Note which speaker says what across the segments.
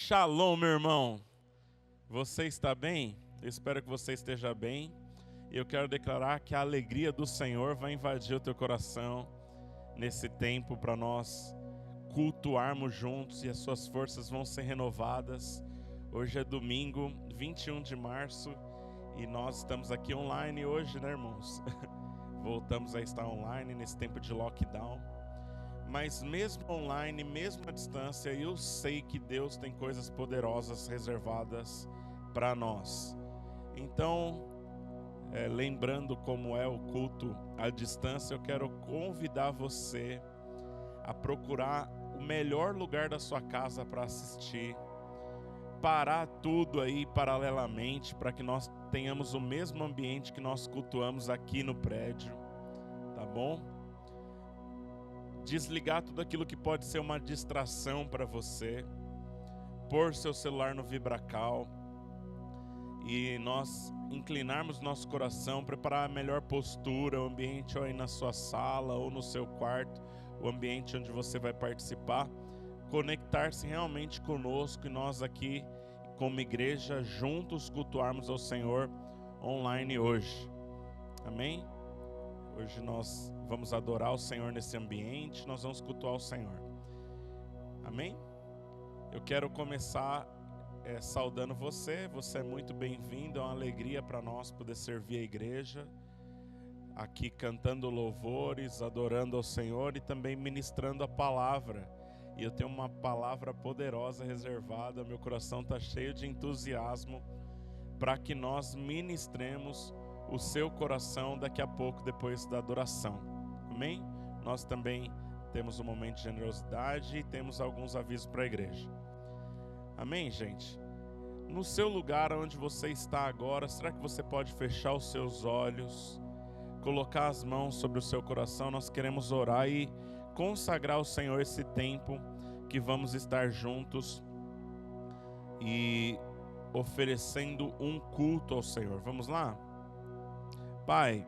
Speaker 1: Shalom, meu irmão. Você está bem? Eu espero que você esteja bem. E eu quero declarar que a alegria do Senhor vai invadir o teu coração nesse tempo para nós cultuarmos juntos e as suas forças vão ser renovadas. Hoje é domingo, 21 de março, e nós estamos aqui online hoje, né, irmãos? Voltamos a estar online nesse tempo de lockdown. Mas mesmo online, mesmo à distância, eu sei que Deus tem coisas poderosas reservadas para nós. Então, lembrando como é o culto à distância, eu quero convidar você a procurar o melhor lugar da sua casa para assistir, parar tudo aí paralelamente para que nós tenhamos o mesmo ambiente que nós cultuamos aqui no prédio, tá bom? Desligar tudo aquilo que pode ser uma distração para você, pôr seu celular no vibracal e nós inclinarmos nosso coração, preparar a melhor postura, o ambiente ou aí na sua sala ou no seu quarto, o ambiente onde você vai participar, conectar-se realmente conosco e nós aqui como igreja juntos cultuarmos ao Senhor online hoje. Amém? Hoje nós vamos adorar o Senhor nesse ambiente, nós vamos cultuar o Senhor. Amém? Eu quero começar saudando você é muito bem-vindo, é uma alegria para nós poder servir a igreja, aqui cantando louvores, adorando ao Senhor e também ministrando a palavra. E eu tenho uma palavra poderosa reservada, meu coração está cheio de entusiasmo para que nós ministremos o seu coração daqui a pouco, depois da adoração. Amém? Nós também temos um momento de generosidade e temos alguns avisos para a igreja. Amém, gente? No seu lugar onde você está agora, será que você pode fechar os seus olhos, colocar as mãos sobre o seu coração? Nós queremos orar e consagrar ao Senhor esse tempo que vamos estar juntos e oferecendo um culto ao Senhor. Vamos lá? Pai,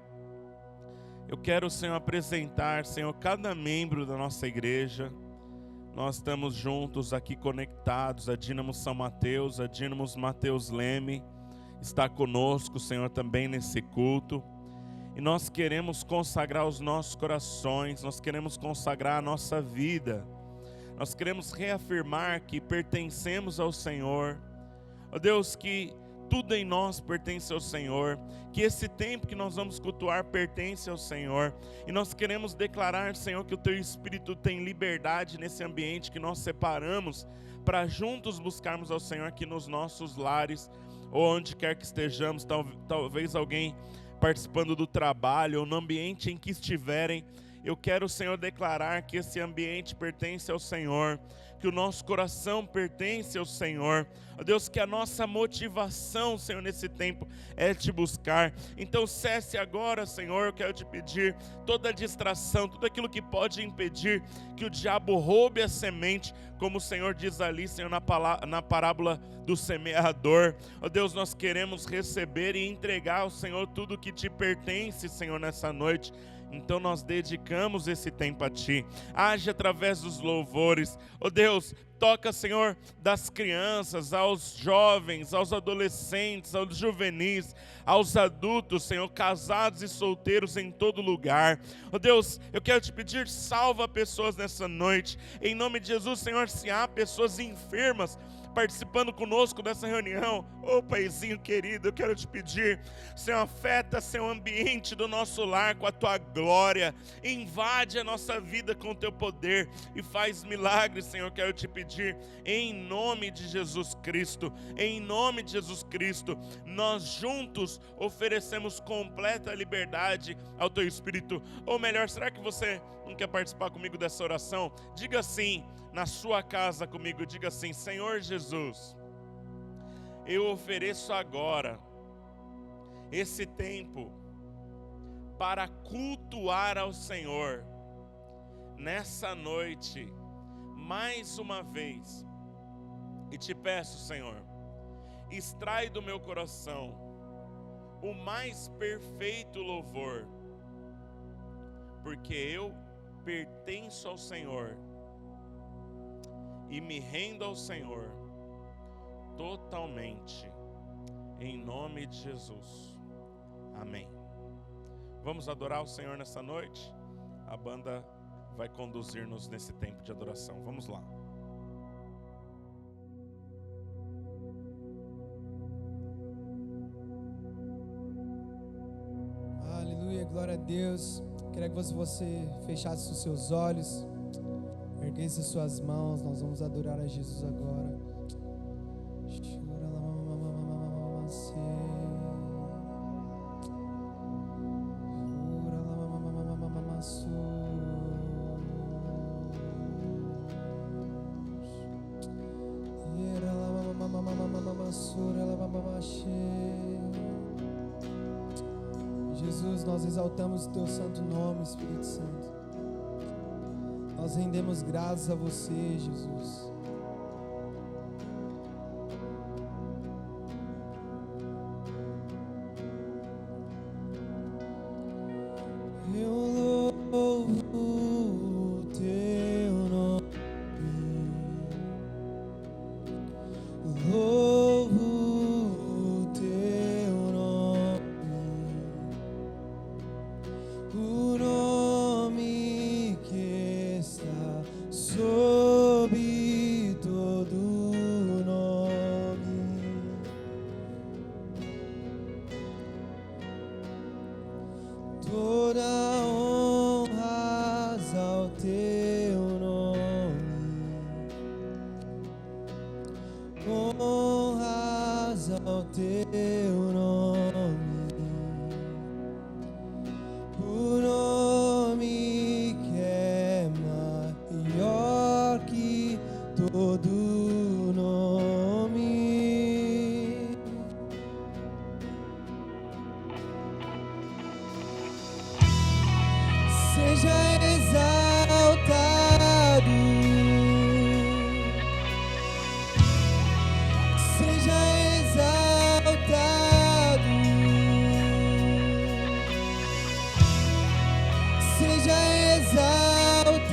Speaker 1: eu quero, Senhor, apresentar, Senhor, cada membro da nossa igreja. Nós estamos juntos aqui conectados, a Dínamo São Mateus, a Dínamo Mateus Leme está conosco, Senhor, também nesse culto. E nós queremos consagrar os nossos corações, nós queremos consagrar a nossa vida. Nós queremos reafirmar que pertencemos ao Senhor. Ó Deus, que tudo em nós pertence ao Senhor, que esse tempo que nós vamos cultuar pertence ao Senhor, e nós queremos declarar, Senhor, que o Teu Espírito tem liberdade nesse ambiente que nós separamos, para juntos buscarmos ao Senhor aqui nos nossos lares, ou onde quer que estejamos, talvez alguém participando do trabalho, ou no ambiente em que estiverem. Eu quero, Senhor, declarar que esse ambiente pertence ao Senhor, que o nosso coração pertence ao Senhor. Ó Deus, que a nossa motivação, Senhor, nesse tempo é te buscar. Então cesse agora, Senhor, eu quero te pedir toda distração, tudo aquilo que pode impedir que o diabo roube a semente, como o Senhor diz ali, Senhor, na parábola do semeador. Ó Deus, nós queremos receber e entregar ao Senhor tudo que te pertence, Senhor, nessa noite. Então nós dedicamos esse tempo a Ti. Age através dos louvores. Ó Deus, toca, Senhor, das crianças, aos jovens, aos adolescentes, aos juvenis, aos adultos, Senhor, casados e solteiros em todo lugar. Ó Deus, eu quero te pedir, salva pessoas nessa noite. Em nome de Jesus, Senhor, se há pessoas enfermas participando conosco dessa reunião, ô Paizinho querido, eu quero te pedir, Senhor, afeta, Senhor, o ambiente do nosso lar com a Tua glória, invade a nossa vida com o Teu poder e faz milagres, Senhor, quero te pedir, em nome de Jesus Cristo, em nome de Jesus Cristo, nós juntos oferecemos completa liberdade ao Teu Espírito. Ou melhor, será que você não quer participar comigo dessa oração? Diga assim, na sua casa comigo, diga assim: Senhor Jesus, eu ofereço agora esse tempo para cultuar ao Senhor nessa noite, mais uma vez, e te peço, Senhor, extrai do meu coração o mais perfeito louvor, porque eu pertenço ao Senhor e me rendo ao Senhor totalmente. Em nome de Jesus. Amém. Vamos adorar o Senhor nessa noite? A banda vai conduzir-nos nesse tempo de adoração. Vamos lá.
Speaker 2: Aleluia, glória a Deus. Queria que você fechasse os seus olhos, erguesse as suas mãos. Nós vamos adorar a Jesus agora. Jesus, nós exaltamos o teu santo nome, Espírito Santo. Nós rendemos graças a você, Jesus. Eu louvo o teu nome. O nome que está sob todo nome, toda honra ao teu nome, honras ao teu nome. Todo nome, seja exaltado, seja exaltado, seja exaltado,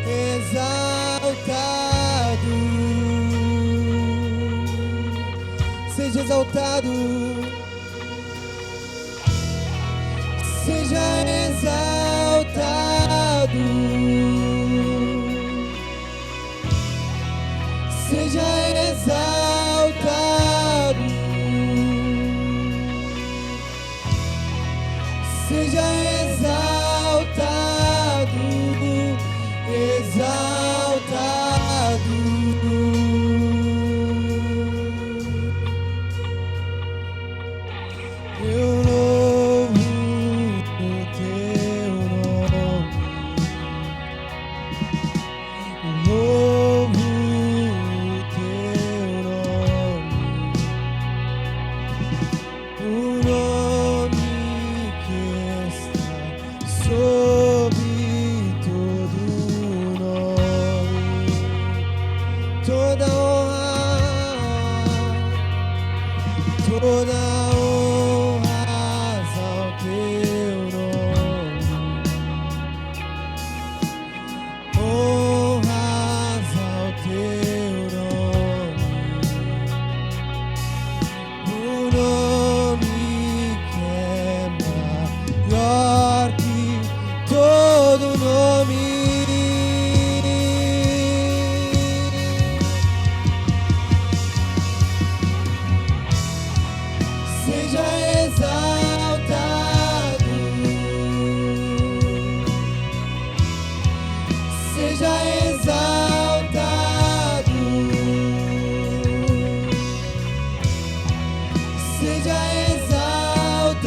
Speaker 2: exaltado, seja exaltado, seja exaltado, seja exaltado, seja exaltado, exaltado. Eu louvo o teu nome, louvo o teu nome, o nome que está sob todo nome, toda honra ao teu nome, honras ao teu nome, o nome que é maior que todo nome. Seja exaltado, seja exaltado, seja exaltado,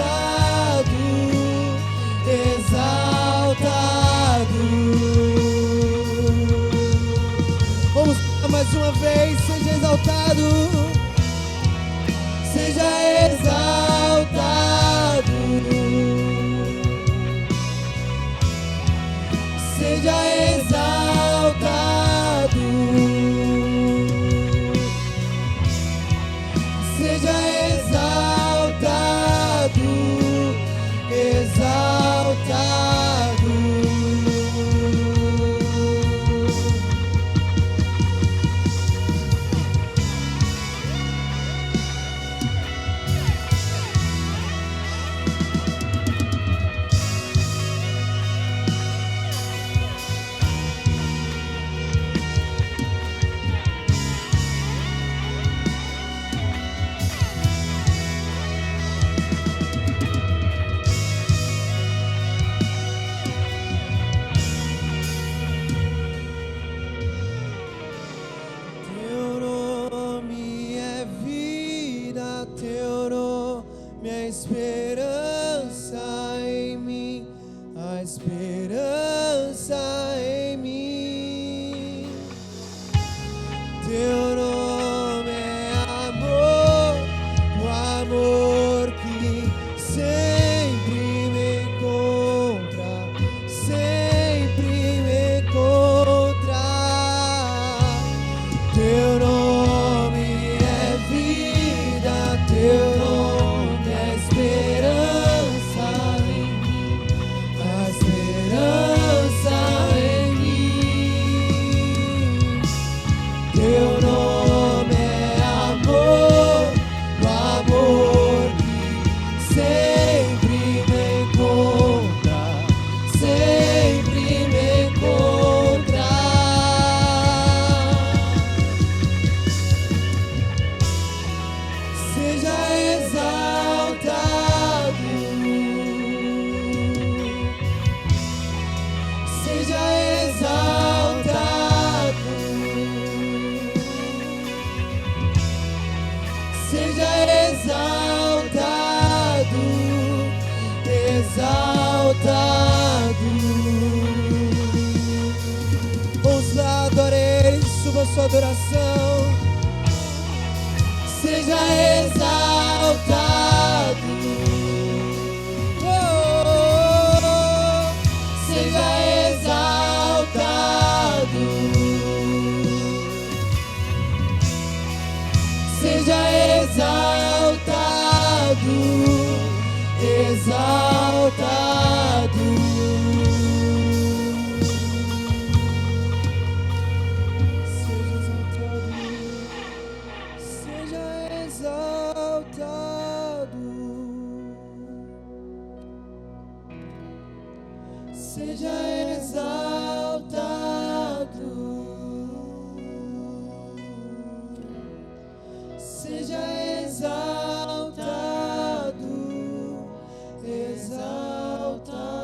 Speaker 2: exaltado. Vamos mais uma vez, seja exaltado. Seja exaltado, seja exaltado, seja exaltado, exaltado. seja exaltado, seja exaltado, seja exaltado, exaltado. Seja exaltado, seja exaltado, exaltado.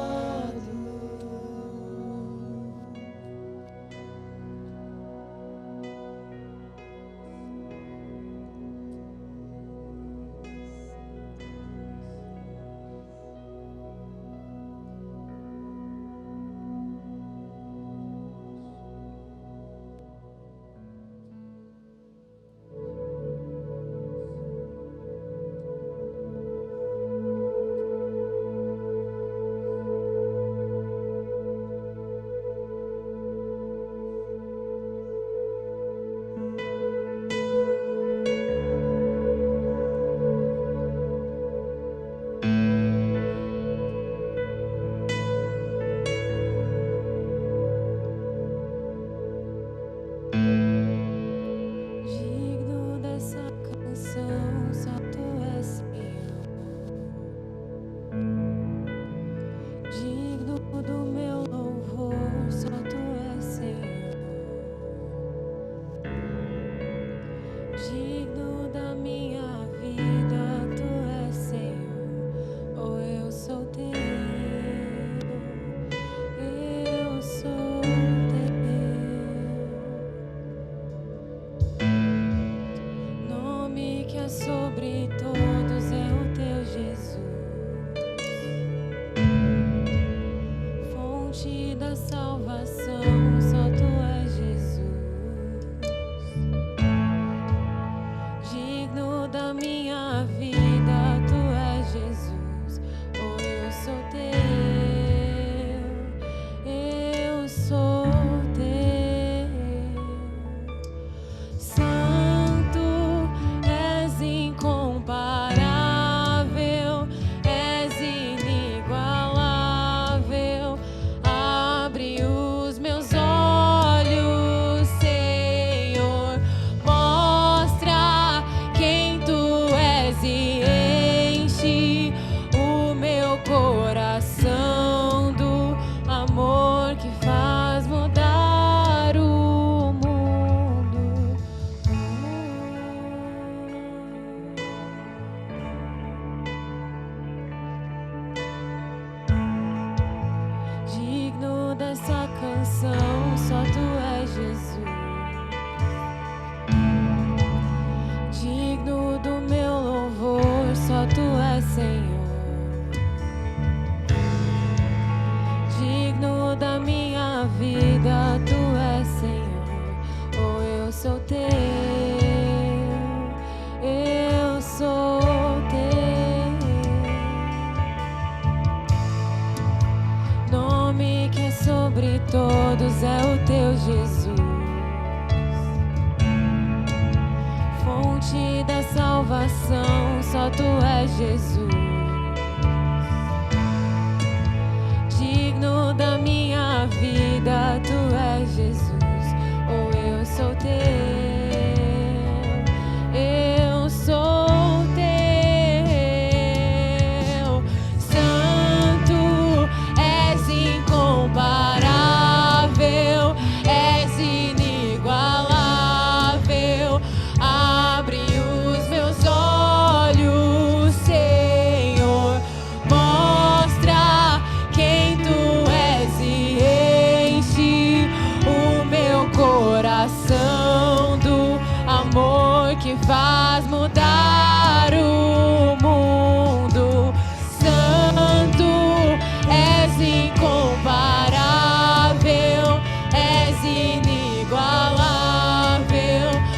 Speaker 3: inigualável,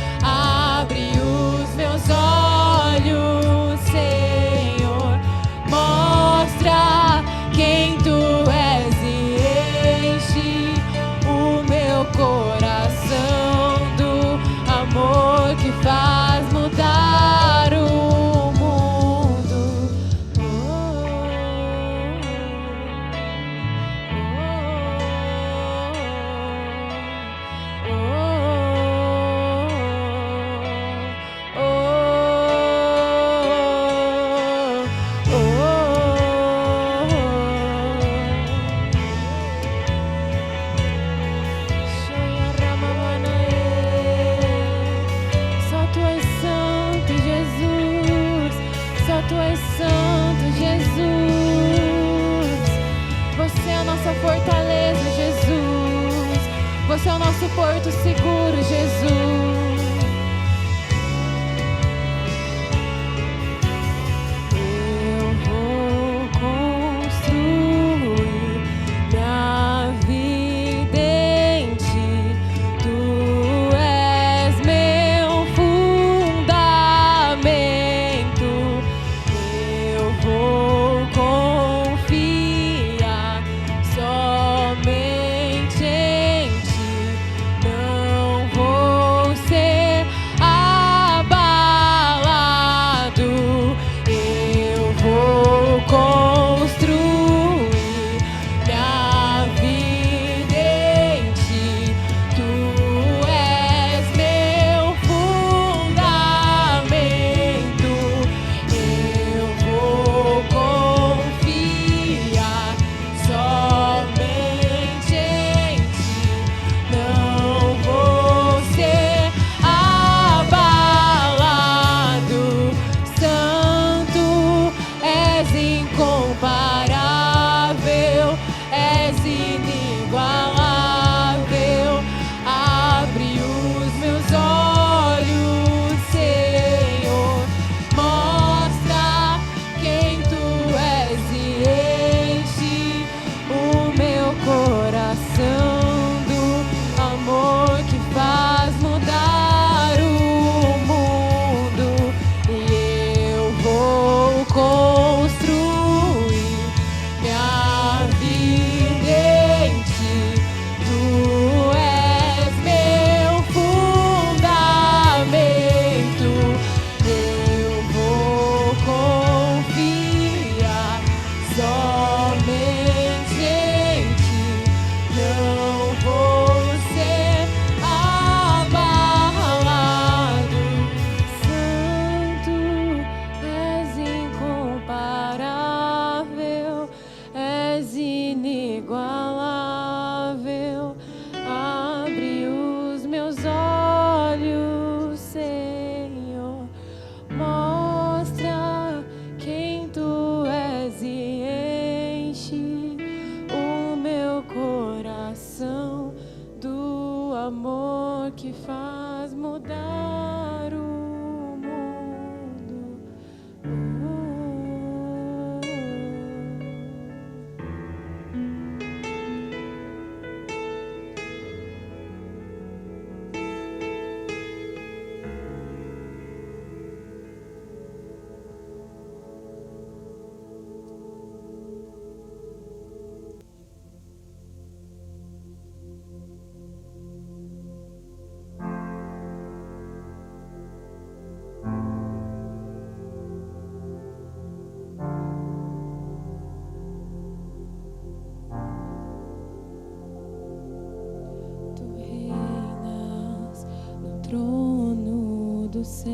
Speaker 3: do céu,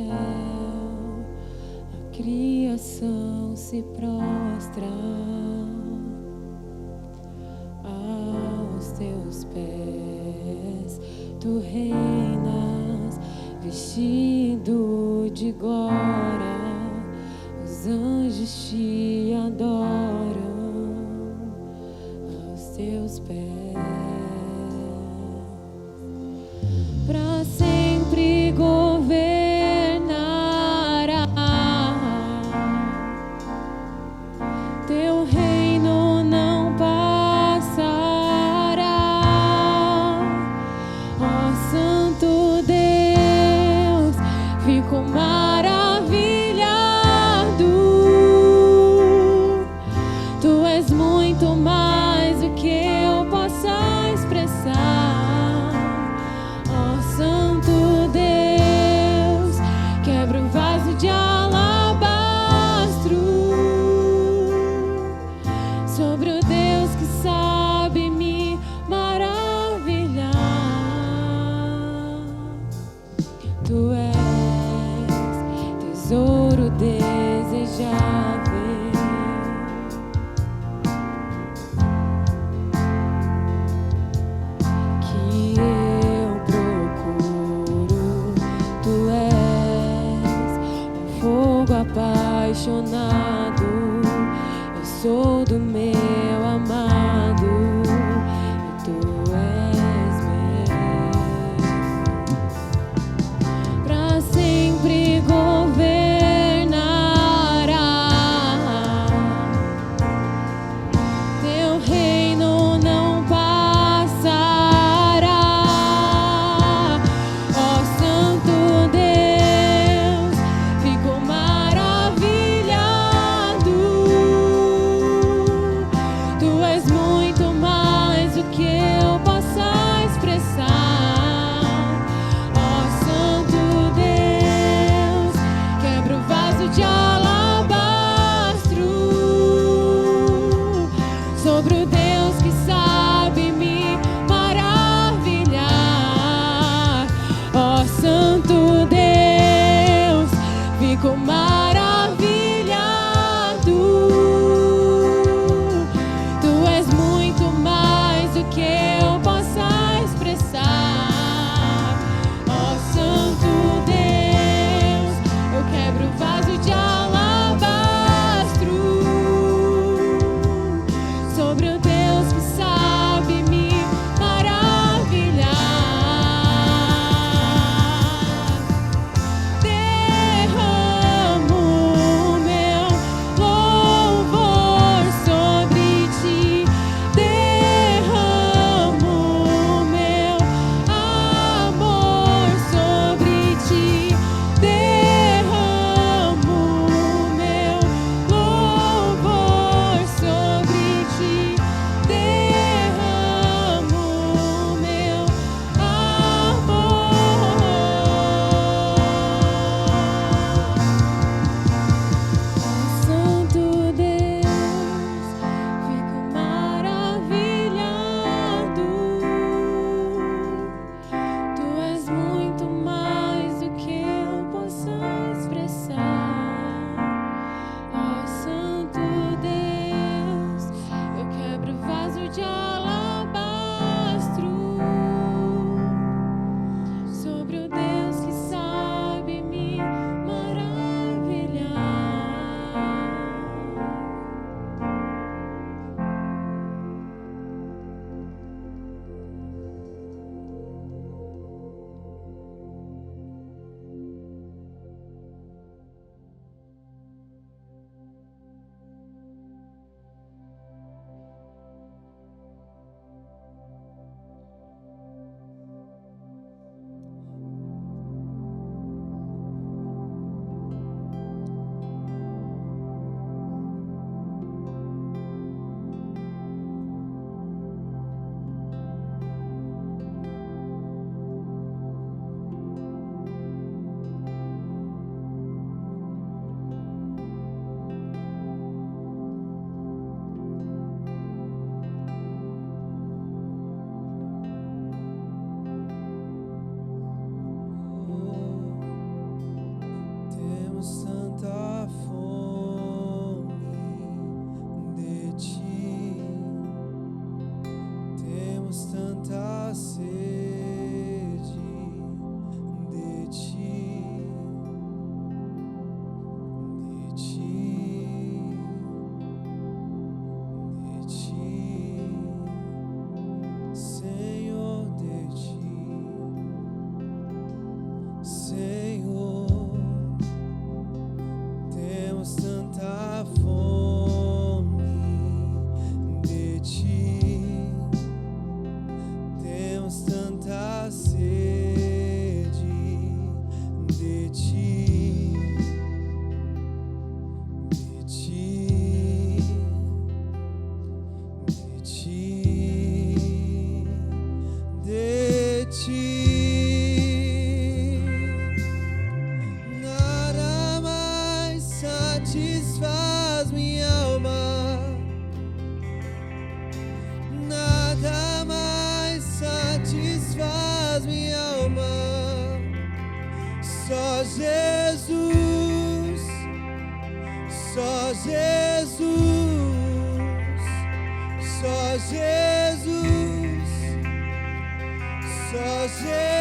Speaker 3: a criação se prostra aos teus pés. Tu reinas vestido de glória, os anjos te adoram aos teus pés. Para sempre governará, teu reino não passará. Ó Santo Deus, fico maravilhado. Tu és muito mais do que eu possa expressar. Santo Deus, quebra um vaso de alabastro sobre o Deus que sabe me maravilhar. Tu és tesouro desejável, apaixonado, eu sou do meu amado e tu és meu. Pra sempre governará, teu reino não passará. Ó Santo Deus, fico maravilhado.
Speaker 2: Só Jesus, só Jesus, só Jesus, só Jesus.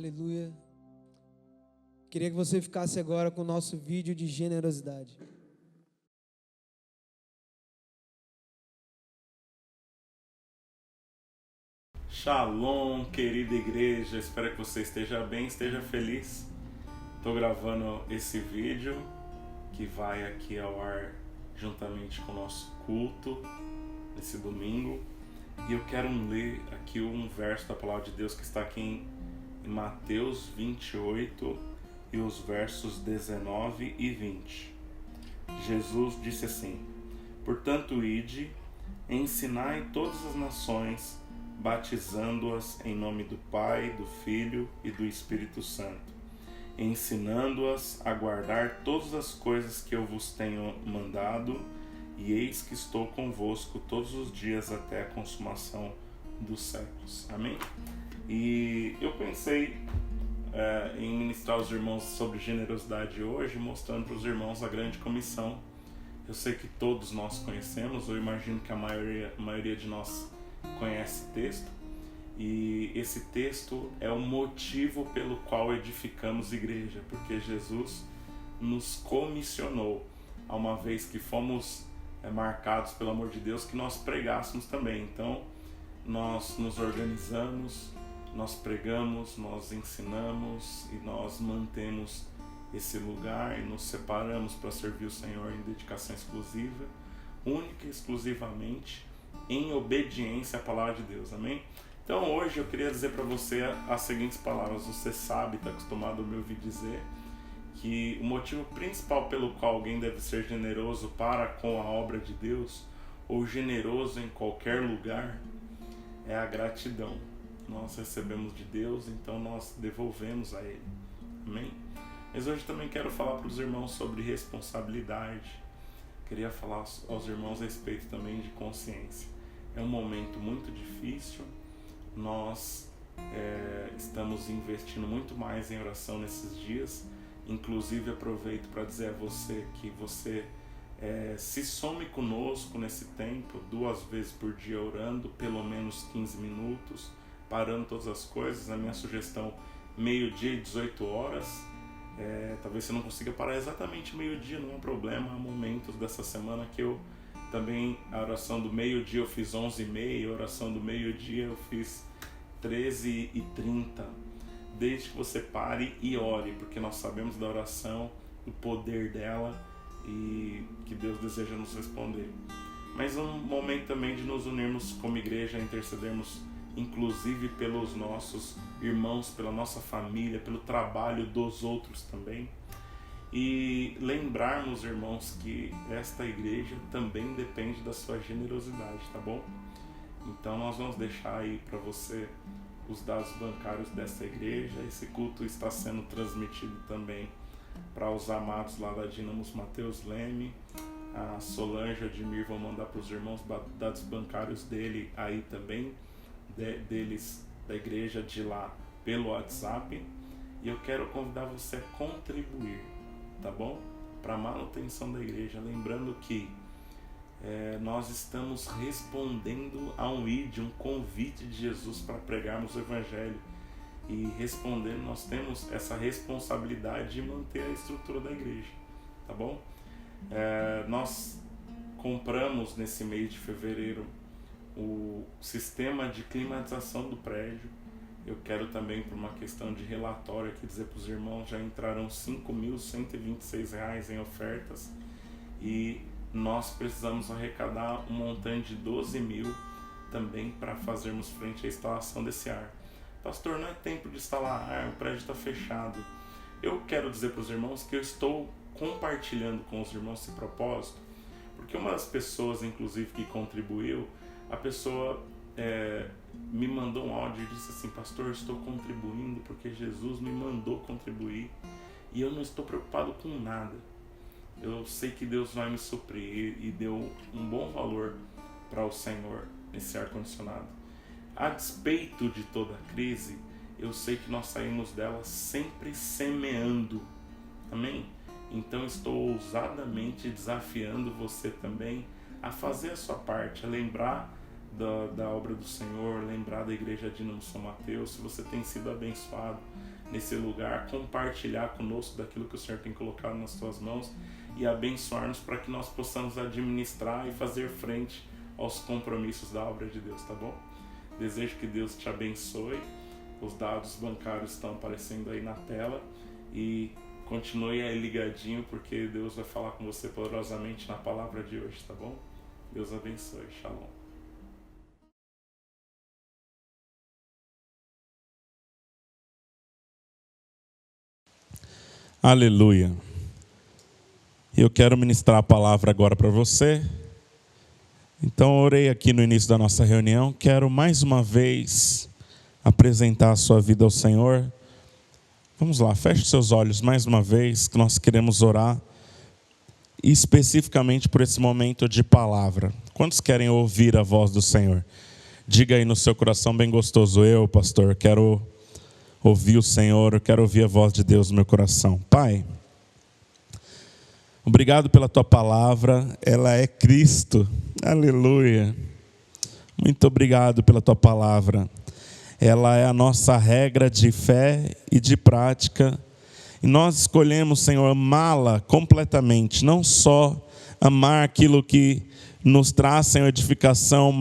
Speaker 2: Aleluia. Queria que você ficasse agora com o nosso vídeo de generosidade.
Speaker 1: Shalom, querida igreja. Espero que você esteja bem, esteja feliz. Estou gravando esse vídeo que vai aqui ao ar juntamente com o nosso culto nesse domingo. E eu quero ler aqui um verso da palavra de Deus que está aqui em Mateus 28 e os versos 19 e 20. Jesus disse assim: portanto, ide, ensinai todas as nações, batizando-as em nome do Pai, do Filho e do Espírito Santo, ensinando-as a guardar todas as coisas que eu vos tenho mandado, e eis que estou convosco todos os dias até a consumação dos séculos. Amém? E eu pensei em ministrar aos irmãos sobre generosidade hoje, mostrando para os irmãos a grande comissão. Eu sei que todos nós conhecemos, eu imagino que a maioria de nós conhece o texto, e esse texto é o motivo pelo qual edificamos igreja, porque Jesus nos comissionou, a uma vez que fomos marcados pelo amor de Deus, que nós pregássemos também. Então nós nos organizamos, nós pregamos, nós ensinamos e nós mantemos esse lugar e nos separamos para servir o Senhor em dedicação exclusiva, única e exclusivamente em obediência à palavra de Deus. Amém? Então hoje eu queria dizer para você as seguintes palavras. Você sabe, está acostumado a me ouvir dizer, que o motivo principal pelo qual alguém deve ser generoso para com a obra de Deus, ou generoso em qualquer lugar, é a gratidão. Nós recebemos de Deus, então nós devolvemos a Ele. Amém? Mas hoje também quero falar para os irmãos sobre responsabilidade. Queria falar aos irmãos a respeito também de consciência. É um momento muito difícil. Nós estamos investindo muito mais em oração nesses dias. Inclusive aproveito para dizer a você que você se some conosco nesse tempo, 2 vezes por dia orando, pelo menos 15 minutos, parando todas as coisas. A minha sugestão, meio-dia e 18 horas. Talvez você não consiga parar exatamente meio-dia, não é um problema. Há momentos dessa semana que eu também, a oração do meio-dia eu fiz 11h30, a oração do meio-dia eu fiz 13h30. Desde que você pare e ore, porque nós sabemos da oração, do poder dela e que Deus deseja nos responder. Mas é um momento também de nos unirmos como igreja, intercedermos inclusive pelos nossos irmãos, pela nossa família, pelo trabalho dos outros também. E lembrarmos, irmãos, que esta igreja também depende da sua generosidade, tá bom? Então nós vamos deixar aí para você os dados bancários dessa igreja. Esse culto está sendo transmitido também para os amados lá da Dinamos Mateus Leme. A Solange e Admir vão mandar para os irmãos dados bancários dele aí também, deles, da igreja de lá, pelo WhatsApp. E eu quero convidar você a contribuir, tá bom? Para a manutenção da igreja. Lembrando que nós estamos respondendo a um convite de Jesus para pregarmos o Evangelho. E respondendo, nós temos essa responsabilidade de manter a estrutura da igreja, tá bom? Nós compramos nesse mês de fevereiro o sistema de climatização do prédio. Eu quero também, por uma questão de relatório aqui, dizer para os irmãos, já entraram R$ 5.126 em ofertas e nós precisamos arrecadar um montante de 12.000 também para fazermos frente à instalação desse ar. Pastor, não é tempo de instalar ar, o prédio está fechado. Eu quero dizer para os irmãos que eu estou compartilhando com os irmãos esse propósito, porque uma das pessoas, inclusive, que contribuiu, a pessoa me mandou um áudio e disse assim: pastor, eu estou contribuindo porque Jesus me mandou contribuir e eu não estou preocupado com nada. Eu sei que Deus vai me suprir, e deu um bom valor para o Senhor nesse ar-condicionado. A despeito de toda a crise, eu sei que nós saímos dela sempre semeando. Amém? Então estou ousadamente desafiando você também a fazer a sua parte, a lembrar da obra do Senhor, lembrar da igreja Dinamo São Mateus. Se você tem sido abençoado nesse lugar, compartilhar conosco daquilo que o Senhor tem colocado nas suas mãos e abençoar-nos para que nós possamos administrar e fazer frente aos compromissos da obra de Deus, tá bom? Desejo que Deus te abençoe. Os dados bancários estão aparecendo aí na tela e continue aí ligadinho, porque Deus vai falar com você poderosamente na palavra de hoje, tá bom? Deus abençoe. Shalom. Aleluia. Eu quero ministrar a palavra agora para você. Então, orei aqui no início da nossa reunião. Quero mais uma vez apresentar a sua vida ao Senhor. Vamos lá, feche seus olhos mais uma vez, que nós queremos orar especificamente por esse momento de palavra. Quantos querem ouvir a voz do Senhor? Diga aí no seu coração bem gostoso: eu, pastor, quero ouvir o Senhor, eu quero ouvir a voz de Deus no meu coração. Pai, obrigado pela tua palavra, ela é Cristo, aleluia. Muito obrigado pela tua palavra, ela é a nossa regra de fé e de prática, e nós escolhemos, Senhor, amá-la completamente, não só amar aquilo que nos traz, Senhor, edificação,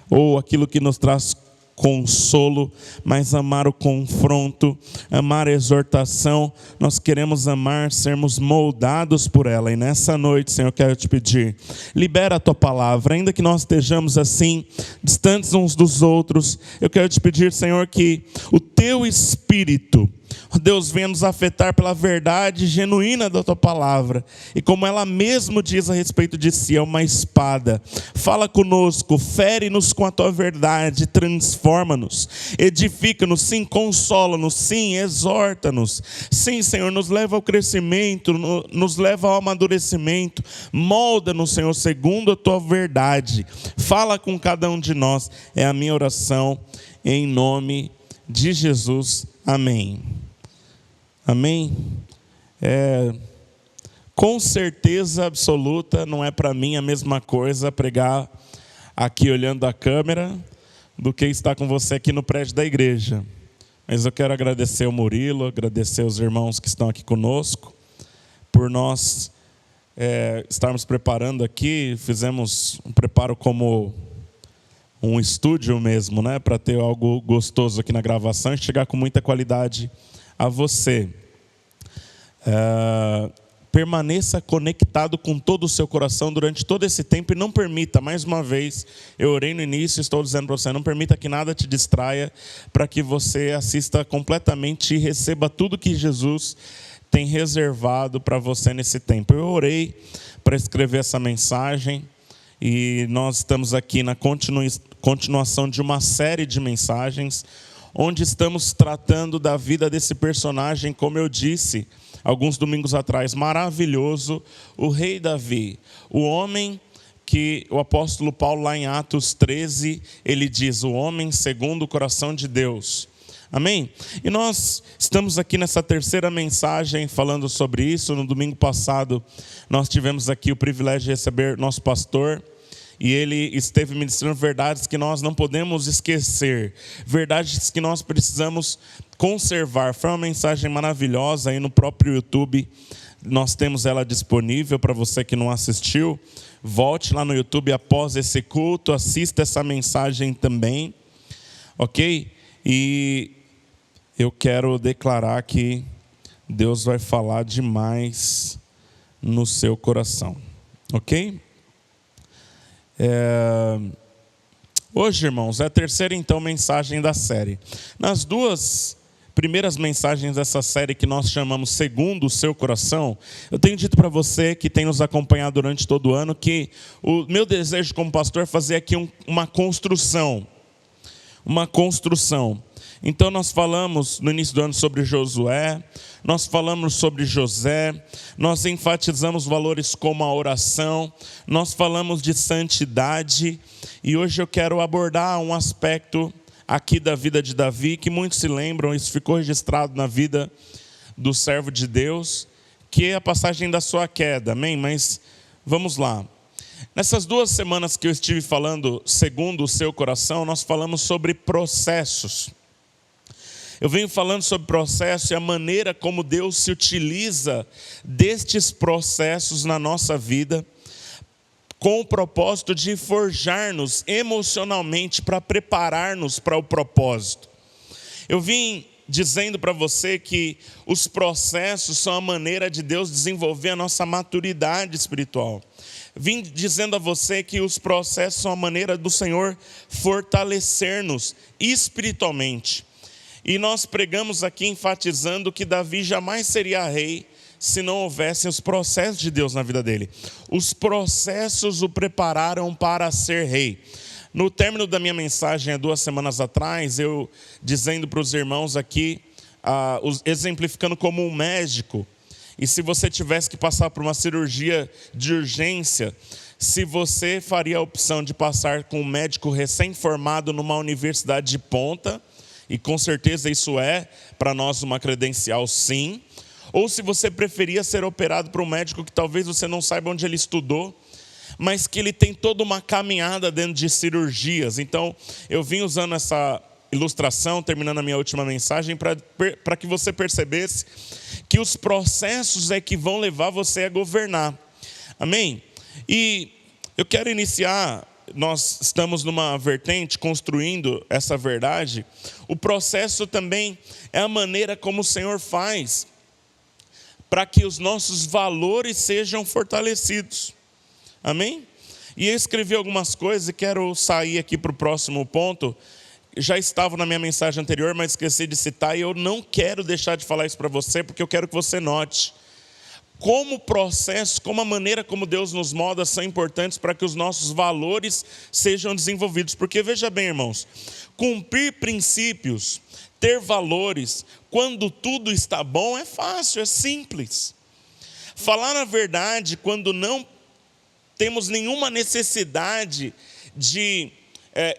Speaker 1: ou aquilo que nos traz consolo, mas amar o confronto, amar a exortação. Nós queremos amar, sermos moldados por ela. E nessa noite, Senhor, eu quero te pedir, libera a tua palavra, ainda que nós estejamos assim, distantes uns dos outros. Eu quero te pedir, Senhor, que o teu Espírito, Deus, venha nos afetar pela verdade genuína da tua palavra. E como ela mesmo diz a respeito de si, é uma espada. Fala conosco, fere-nos com a tua verdade, transforma-nos, edifica-nos, sim, consola-nos, sim, exorta-nos. Sim, Senhor, nos leva ao crescimento, nos leva ao amadurecimento. Molda-nos, Senhor, segundo a tua verdade. Fala com cada um de nós. É a minha oração, em nome de Jesus. Amém. Amém? Com certeza absoluta, não é para mim a mesma coisa pregar aqui olhando a câmera do que estar com você aqui no prédio da igreja. Mas eu quero agradecer o Murilo, agradecer os irmãos que estão aqui conosco, por nós estarmos preparando aqui. Fizemos um preparo como um estúdio mesmo, né, para ter algo gostoso aqui na gravação e chegar com muita qualidade a você. Permaneça conectado com todo o seu coração durante todo esse tempo e não permita, mais uma vez, eu orei no início, estou dizendo para você, não permita que nada te distraia, para que você assista completamente e receba tudo que Jesus tem reservado para você nesse tempo. Eu orei para escrever essa mensagem e nós estamos aqui na continuação de uma série de mensagens, onde estamos tratando da vida desse personagem, como eu disse alguns domingos atrás, maravilhoso, o rei Davi, o homem que o apóstolo Paulo, lá em Atos 13, ele diz, o homem segundo o coração de Deus. Amém? E nós estamos aqui nessa terceira mensagem falando sobre isso. No domingo passado, nós tivemos aqui o privilégio de receber nosso pastor, e ele esteve ministrando verdades que nós não podemos esquecer, verdades que nós precisamos conservar. Foi uma mensagem maravilhosa aí no próprio YouTube, nós temos ela disponível para você que não assistiu. Volte lá no YouTube após esse culto, assista essa mensagem também, ok? E eu quero declarar que Deus vai falar demais no seu coração, ok? Hoje, irmãos, é a terceira então mensagem da série. Nas duas primeiras mensagens dessa série que nós chamamos Segundo o Seu Coração, eu tenho dito para você que tem nos acompanhado durante todo o ano que o meu desejo como pastor é fazer aqui uma construção. Então nós falamos no início do ano sobre Josué, nós falamos sobre José, nós enfatizamos valores como a oração, nós falamos de santidade, e hoje eu quero abordar um aspecto aqui da vida de Davi, que muitos se lembram, isso ficou registrado na vida do servo de Deus, que é a passagem da sua queda, amém? Mas vamos lá. Nessas 2 semanas que eu estive falando segundo o seu coração, nós falamos sobre processos. Eu venho falando sobre processo e a maneira como Deus se utiliza destes processos na nossa vida, com o propósito de forjar-nos emocionalmente para preparar-nos para o propósito. Eu vim dizendo para você que os processos são a maneira de Deus desenvolver a nossa maturidade espiritual. Vim dizendo a você que os processos são a maneira do Senhor fortalecer-nos espiritualmente. E nós pregamos aqui enfatizando que Davi jamais seria rei se não houvessem os processos de Deus na vida dele. Os processos o prepararam para ser rei. No término da minha mensagem, há 2 semanas atrás, eu dizendo para os irmãos aqui, exemplificando como um médico, e se você tivesse que passar por uma cirurgia de urgência, se você faria a opção de passar com um médico recém-formado numa universidade de ponta, e com certeza isso é para nós uma credencial, sim, ou se você preferia ser operado por um médico que talvez você não saiba onde ele estudou, mas que ele tem toda uma caminhada dentro de cirurgias. Então, eu vim usando essa ilustração, terminando a minha última mensagem, para que você percebesse que os processos é que vão levar você a governar. Amém? E eu quero iniciar, nós estamos numa vertente construindo essa verdade. O processo também é a maneira como o Senhor faz para que os nossos valores sejam fortalecidos. Amém? E eu escrevi algumas coisas e quero sair aqui para o próximo ponto. Já estava na minha mensagem anterior, mas esqueci de citar, e eu não quero deixar de falar isso para você, porque eu quero que você note como o processo, como a maneira como Deus nos molda são importantes para que os nossos valores sejam desenvolvidos. Porque veja bem, irmãos, cumprir princípios, ter valores, quando tudo está bom, é fácil, é simples. Falar a verdade quando não temos nenhuma necessidade de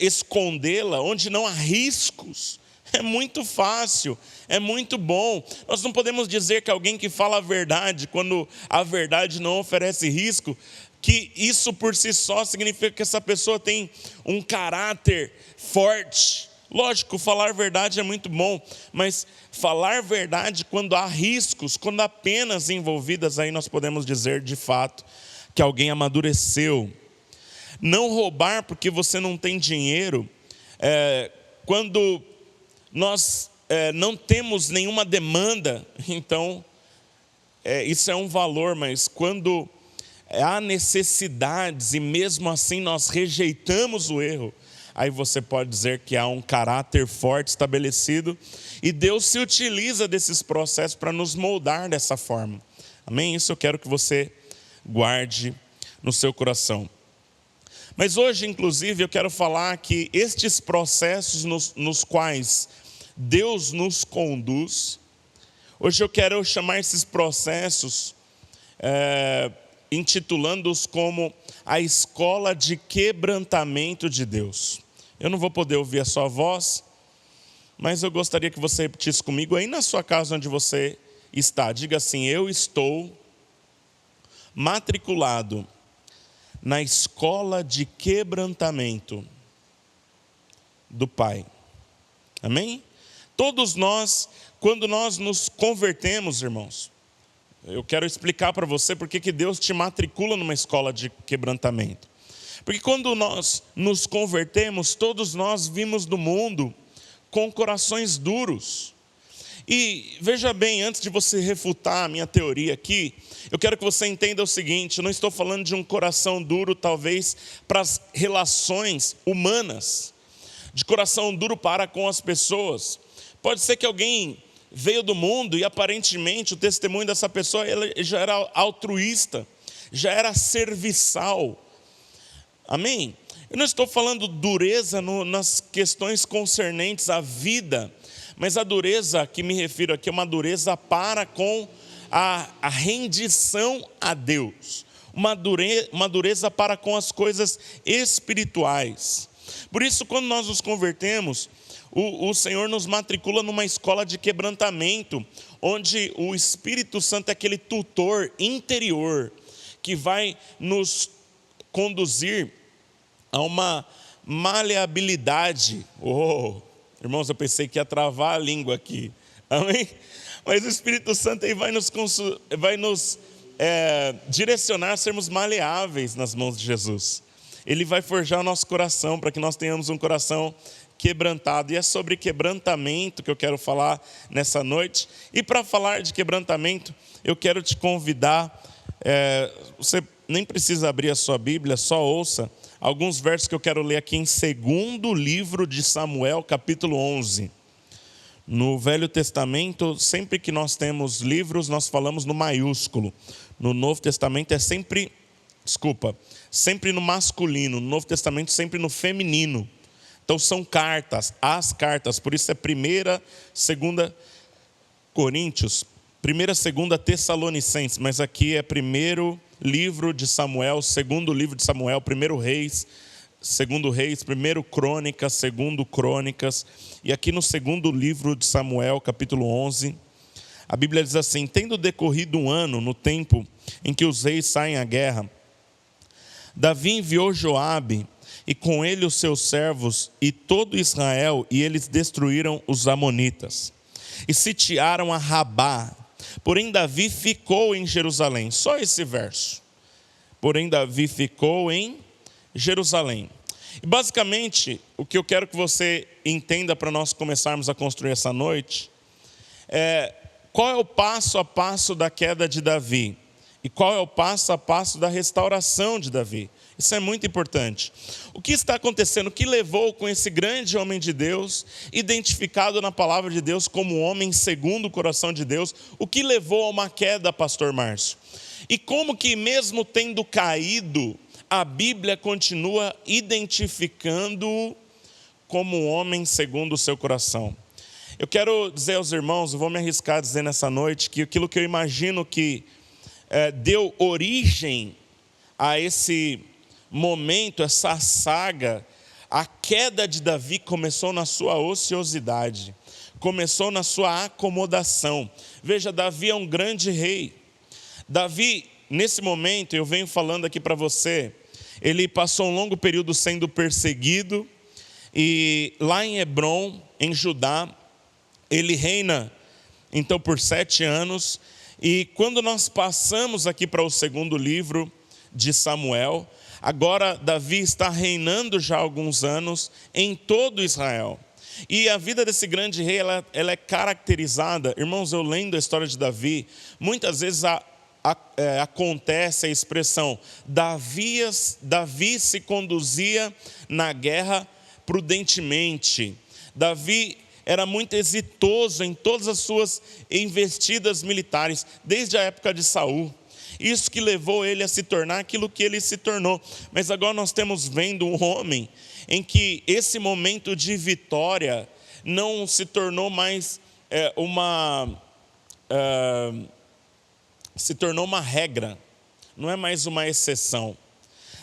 Speaker 1: escondê-la, onde não há riscos, é muito fácil, é muito bom. Nós não podemos dizer que alguém que fala a verdade, quando a verdade não oferece risco, que isso por si só significa que essa pessoa tem um caráter forte. Lógico, falar a verdade é muito bom, mas falar a verdade quando há riscos, quando há penas envolvidas, aí nós podemos dizer de fato que alguém amadureceu. Não roubar porque você não tem dinheiro, quando nós não temos nenhuma demanda, então isso é um valor, mas quando há necessidades e mesmo assim nós rejeitamos o erro, aí você pode dizer que há um caráter forte estabelecido, e Deus se utiliza desses processos para nos moldar dessa forma. Amém? Isso eu quero que você guarde no seu coração. Mas hoje, inclusive, eu quero falar que estes processos nos quais Deus nos conduz, hoje eu quero chamar esses processos, intitulando-os como a escola de quebrantamento de Deus. Eu não vou poder ouvir a sua voz, mas eu gostaria que você repetisse comigo aí na sua casa onde você está. Diga assim: eu estou matriculado na escola de quebrantamento do Pai. Amém? Todos nós, quando nós nos convertemos, irmãos, eu quero explicar para você por que Deus te matricula numa escola de quebrantamento. Porque quando nós nos convertemos, todos nós vimos do mundo com corações duros. E veja bem, antes de você refutar a minha teoria aqui, eu quero que você entenda o seguinte: eu não estou falando de um coração duro talvez para as relações humanas, de coração duro para com as pessoas. Pode ser que alguém veio do mundo e aparentemente o testemunho dessa pessoa já era altruísta, já era serviçal. Amém? Eu não estou falando dureza nas questões concernentes à vida, mas a dureza que me refiro aqui é uma dureza para com a rendição a Deus, uma dureza para com as coisas espirituais. Por isso, quando nós nos convertemos, o Senhor nos matricula numa escola de quebrantamento, onde o Espírito Santo é aquele tutor interior, que vai nos conduzir a uma maleabilidade. Irmãos, eu pensei que ia travar a língua aqui. Amém? Mas o Espírito Santo aí vai nos direcionar a sermos maleáveis nas mãos de Jesus. Ele vai forjar o nosso coração para que nós tenhamos um coração quebrantado. E é sobre quebrantamento que eu quero falar nessa noite. E para falar de quebrantamento, eu quero te convidar. Você nem precisa abrir a sua Bíblia, só ouça alguns versos que eu quero ler aqui em 2º livro de Samuel, capítulo 11. No Velho Testamento, sempre que nós temos livros, nós falamos no maiúsculo. No Novo Testamento sempre no masculino. No Novo Testamento sempre no feminino. Então são cartas, as cartas, por isso é 1ª, 2ª Coríntios, 1ª, 2ª Tessalonicenses, mas aqui é primeiro livro de Samuel, segundo livro de Samuel, 1º Reis, 2º Reis, 1º Crônicas, 2º Crônicas, e aqui no segundo livro de Samuel, capítulo 11, a Bíblia diz assim: tendo decorrido um ano no tempo em que os reis saem à guerra, Davi enviou Joabe, e com ele os seus servos e todo Israel, e eles destruíram os amonitas, e sitiaram a Rabá. Porém Davi ficou em Jerusalém. Só esse verso. Porém Davi ficou em Jerusalém. E basicamente, o que eu quero que você entenda para nós começarmos a construir essa noite, qual é o passo a passo da queda de Davi? E qual é o passo a passo da restauração de Davi? Isso é muito importante. O que está acontecendo? O que levou com esse grande homem de Deus, identificado na palavra de Deus como homem segundo o coração de Deus, o que levou a uma queda, pastor Márcio? E como que mesmo tendo caído, a Bíblia continua identificando-o como um homem segundo o seu coração? Eu quero dizer aos irmãos, eu vou me arriscar a dizer nessa noite, que aquilo que eu imagino que deu origem a esse momento, essa saga, a queda de Davi começou na sua ociosidade, começou na sua acomodação. Veja, Davi é um grande rei. Davi, nesse momento, eu venho falando aqui para você, ele passou um longo período sendo perseguido, e lá em Hebrom, em Judá, ele reina então por 7 anos, e quando nós passamos aqui para o segundo livro de Samuel, agora Davi está reinando já há alguns anos em todo Israel. E a vida desse grande rei, ela é caracterizada, irmãos, eu lendo a história de Davi, muitas vezes acontece a expressão, Davi se conduzia na guerra prudentemente. Davi era muito exitoso em todas as suas investidas militares, desde a época de Saul. Isso que levou ele a se tornar aquilo que ele se tornou. Mas agora nós estamos vendo um homem em que esse momento de vitória não se tornou mais se tornou uma regra, não é mais uma exceção.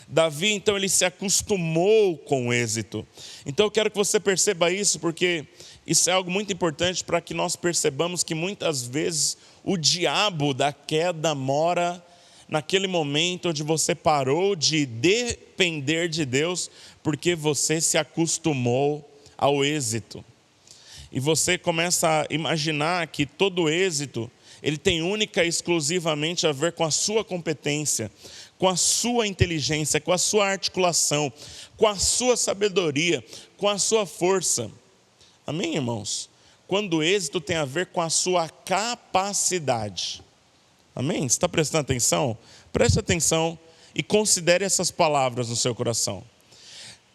Speaker 1: Davi, então, ele se acostumou com o êxito. Então eu quero que você perceba isso, porque isso é algo muito importante para que nós percebamos que muitas vezes o diabo da queda mora naquele momento onde você parou de depender de Deus, porque você se acostumou ao êxito. E você começa a imaginar que todo êxito, ele tem única e exclusivamente a ver com a sua competência, com a sua inteligência, com a sua articulação, com a sua sabedoria, com a sua força. Amém, irmãos? Quando o êxito tem a ver com a sua capacidade. Amém? Você está prestando atenção? Preste atenção e considere essas palavras no seu coração.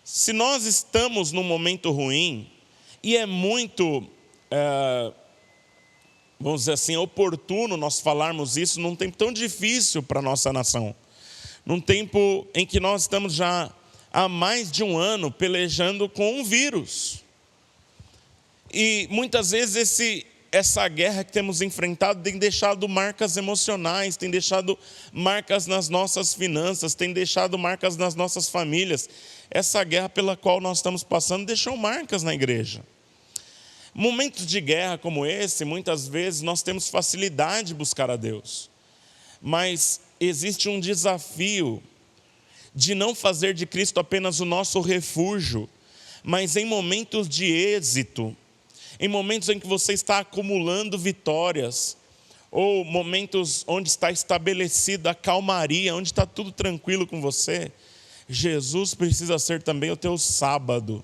Speaker 1: Se nós estamos num momento ruim, e é muito, vamos dizer assim, oportuno nós falarmos isso num tempo tão difícil para a nossa nação. Num tempo em que nós estamos já há mais de um ano pelejando com um vírus. E muitas vezes essa guerra que temos enfrentado tem deixado marcas emocionais, tem deixado marcas nas nossas finanças, tem deixado marcas nas nossas famílias. Essa guerra pela qual nós estamos passando deixou marcas na igreja. Momentos de guerra como esse, muitas vezes nós temos facilidade de buscar a Deus. Mas existe um desafio de não fazer de Cristo apenas o nosso refúgio, mas em momentos de êxito, em momentos em que você está acumulando vitórias, ou momentos onde está estabelecida a calmaria, onde está tudo tranquilo com você, Jesus precisa ser também o teu sábado.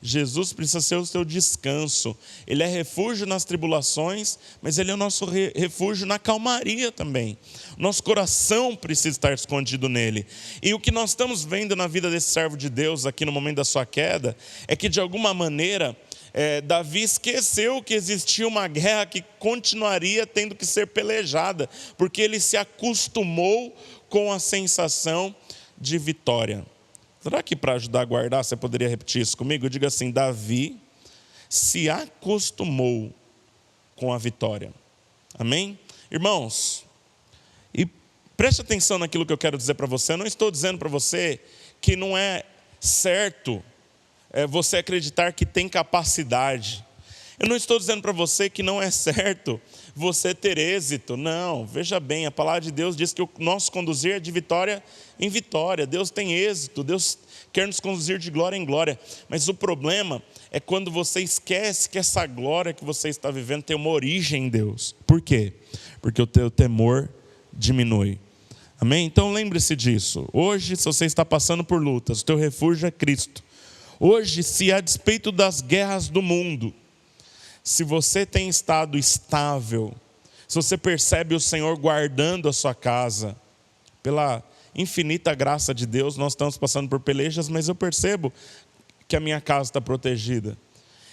Speaker 1: Jesus precisa ser o teu descanso. Ele é refúgio nas tribulações, mas Ele é o nosso refúgio na calmaria também. Nosso coração precisa estar escondido nele. E o que nós estamos vendo na vida desse servo de Deus aqui no momento da sua queda, é que de alguma maneira, Davi esqueceu que existia uma guerra que continuaria tendo que ser pelejada, porque ele se acostumou com a sensação de vitória. Será que para ajudar a guardar, você poderia repetir isso comigo? Diga assim, Davi se acostumou com a vitória. Amém? Irmãos, e preste atenção naquilo que eu quero dizer para você. Eu não estou dizendo para você que não é certo você acreditar que tem capacidade. Eu não estou dizendo para você que não é certo você ter êxito. Não, veja bem, a palavra de Deus diz que o nosso conduzir é de vitória em vitória. Deus tem êxito, Deus quer nos conduzir de glória em glória. Mas o problema é quando você esquece que essa glória que você está vivendo tem uma origem em Deus. Por quê? Porque o teu temor diminui. Amém? Então lembre-se disso. Hoje, se você está passando por lutas, o teu refúgio é Cristo. Hoje, se a despeito das guerras do mundo, se você tem estado estável, se você percebe o Senhor guardando a sua casa, pela infinita graça de Deus, nós estamos passando por pelejas, mas eu percebo que a minha casa está protegida.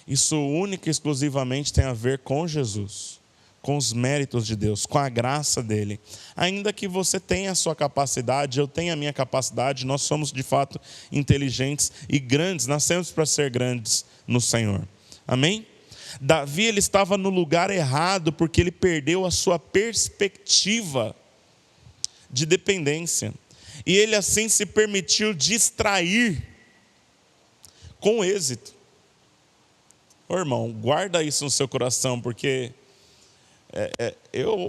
Speaker 1: Isso única e exclusivamente tem a ver com Jesus, com os méritos de Deus, com a graça dele. Ainda que você tenha a sua capacidade, eu tenho a minha capacidade, nós somos de fato inteligentes e grandes, nascemos para ser grandes no Senhor. Amém? Davi, ele estava no lugar errado porque ele perdeu a sua perspectiva de dependência. E ele assim se permitiu distrair com êxito. Ô irmão, guarda isso no seu coração, porque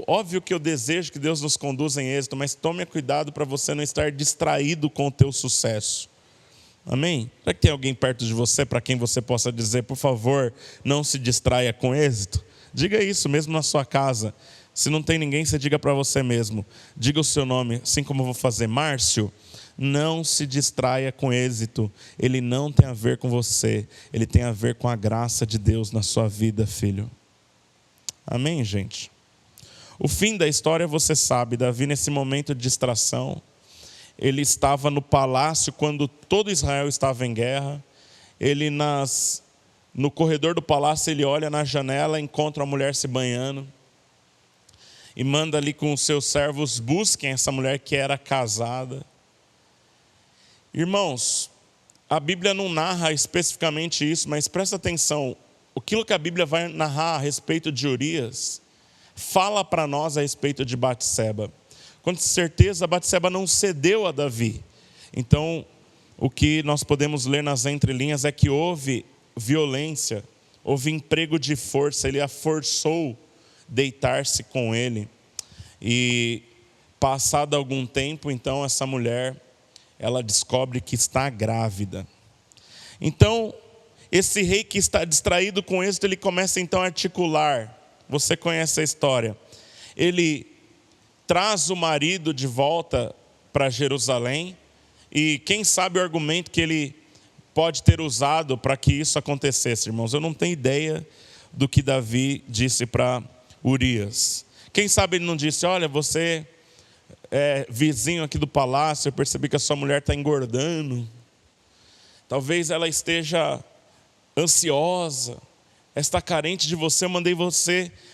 Speaker 1: óbvio que eu desejo que Deus nos conduza em êxito, mas tome cuidado para você não estar distraído com o teu sucesso. Amém? Será que tem alguém perto de você para quem você possa dizer, por favor, não se distraia com êxito? Diga isso mesmo na sua casa. Se não tem ninguém, você diga para você mesmo. Diga o seu nome, assim como eu vou fazer. Márcio, não se distraia com êxito. Ele não tem a ver com você. Ele tem a ver com a graça de Deus na sua vida, filho. Amém, gente? O fim da história você sabe. Davi, nesse momento de distração, ele estava no palácio quando todo Israel estava em guerra. Ele no corredor do palácio, ele olha na janela, encontra a mulher se banhando e manda ali com os seus servos, busquem essa mulher que era casada. Irmãos, a Bíblia não narra especificamente isso, mas presta atenção, aquilo que a Bíblia vai narrar a respeito de Urias, fala para nós a respeito de Batseba. Com certeza, Batseba não cedeu a Davi. Então, o que nós podemos ler nas entrelinhas é que houve violência, houve emprego de força, ele a forçou deitar-se com ele. E passado algum tempo, então, essa mulher, ela descobre que está grávida. Então, esse rei que está distraído com êxito, ele começa então a articular. Você conhece a história. Ele traz o marido de volta para Jerusalém, e quem sabe o argumento que ele pode ter usado para que isso acontecesse, irmãos. Eu não tenho ideia do que Davi disse para Urias. Quem sabe ele não disse, olha, você é vizinho aqui do palácio, eu percebi que a sua mulher está engordando. Talvez ela esteja ansiosa, está carente de você,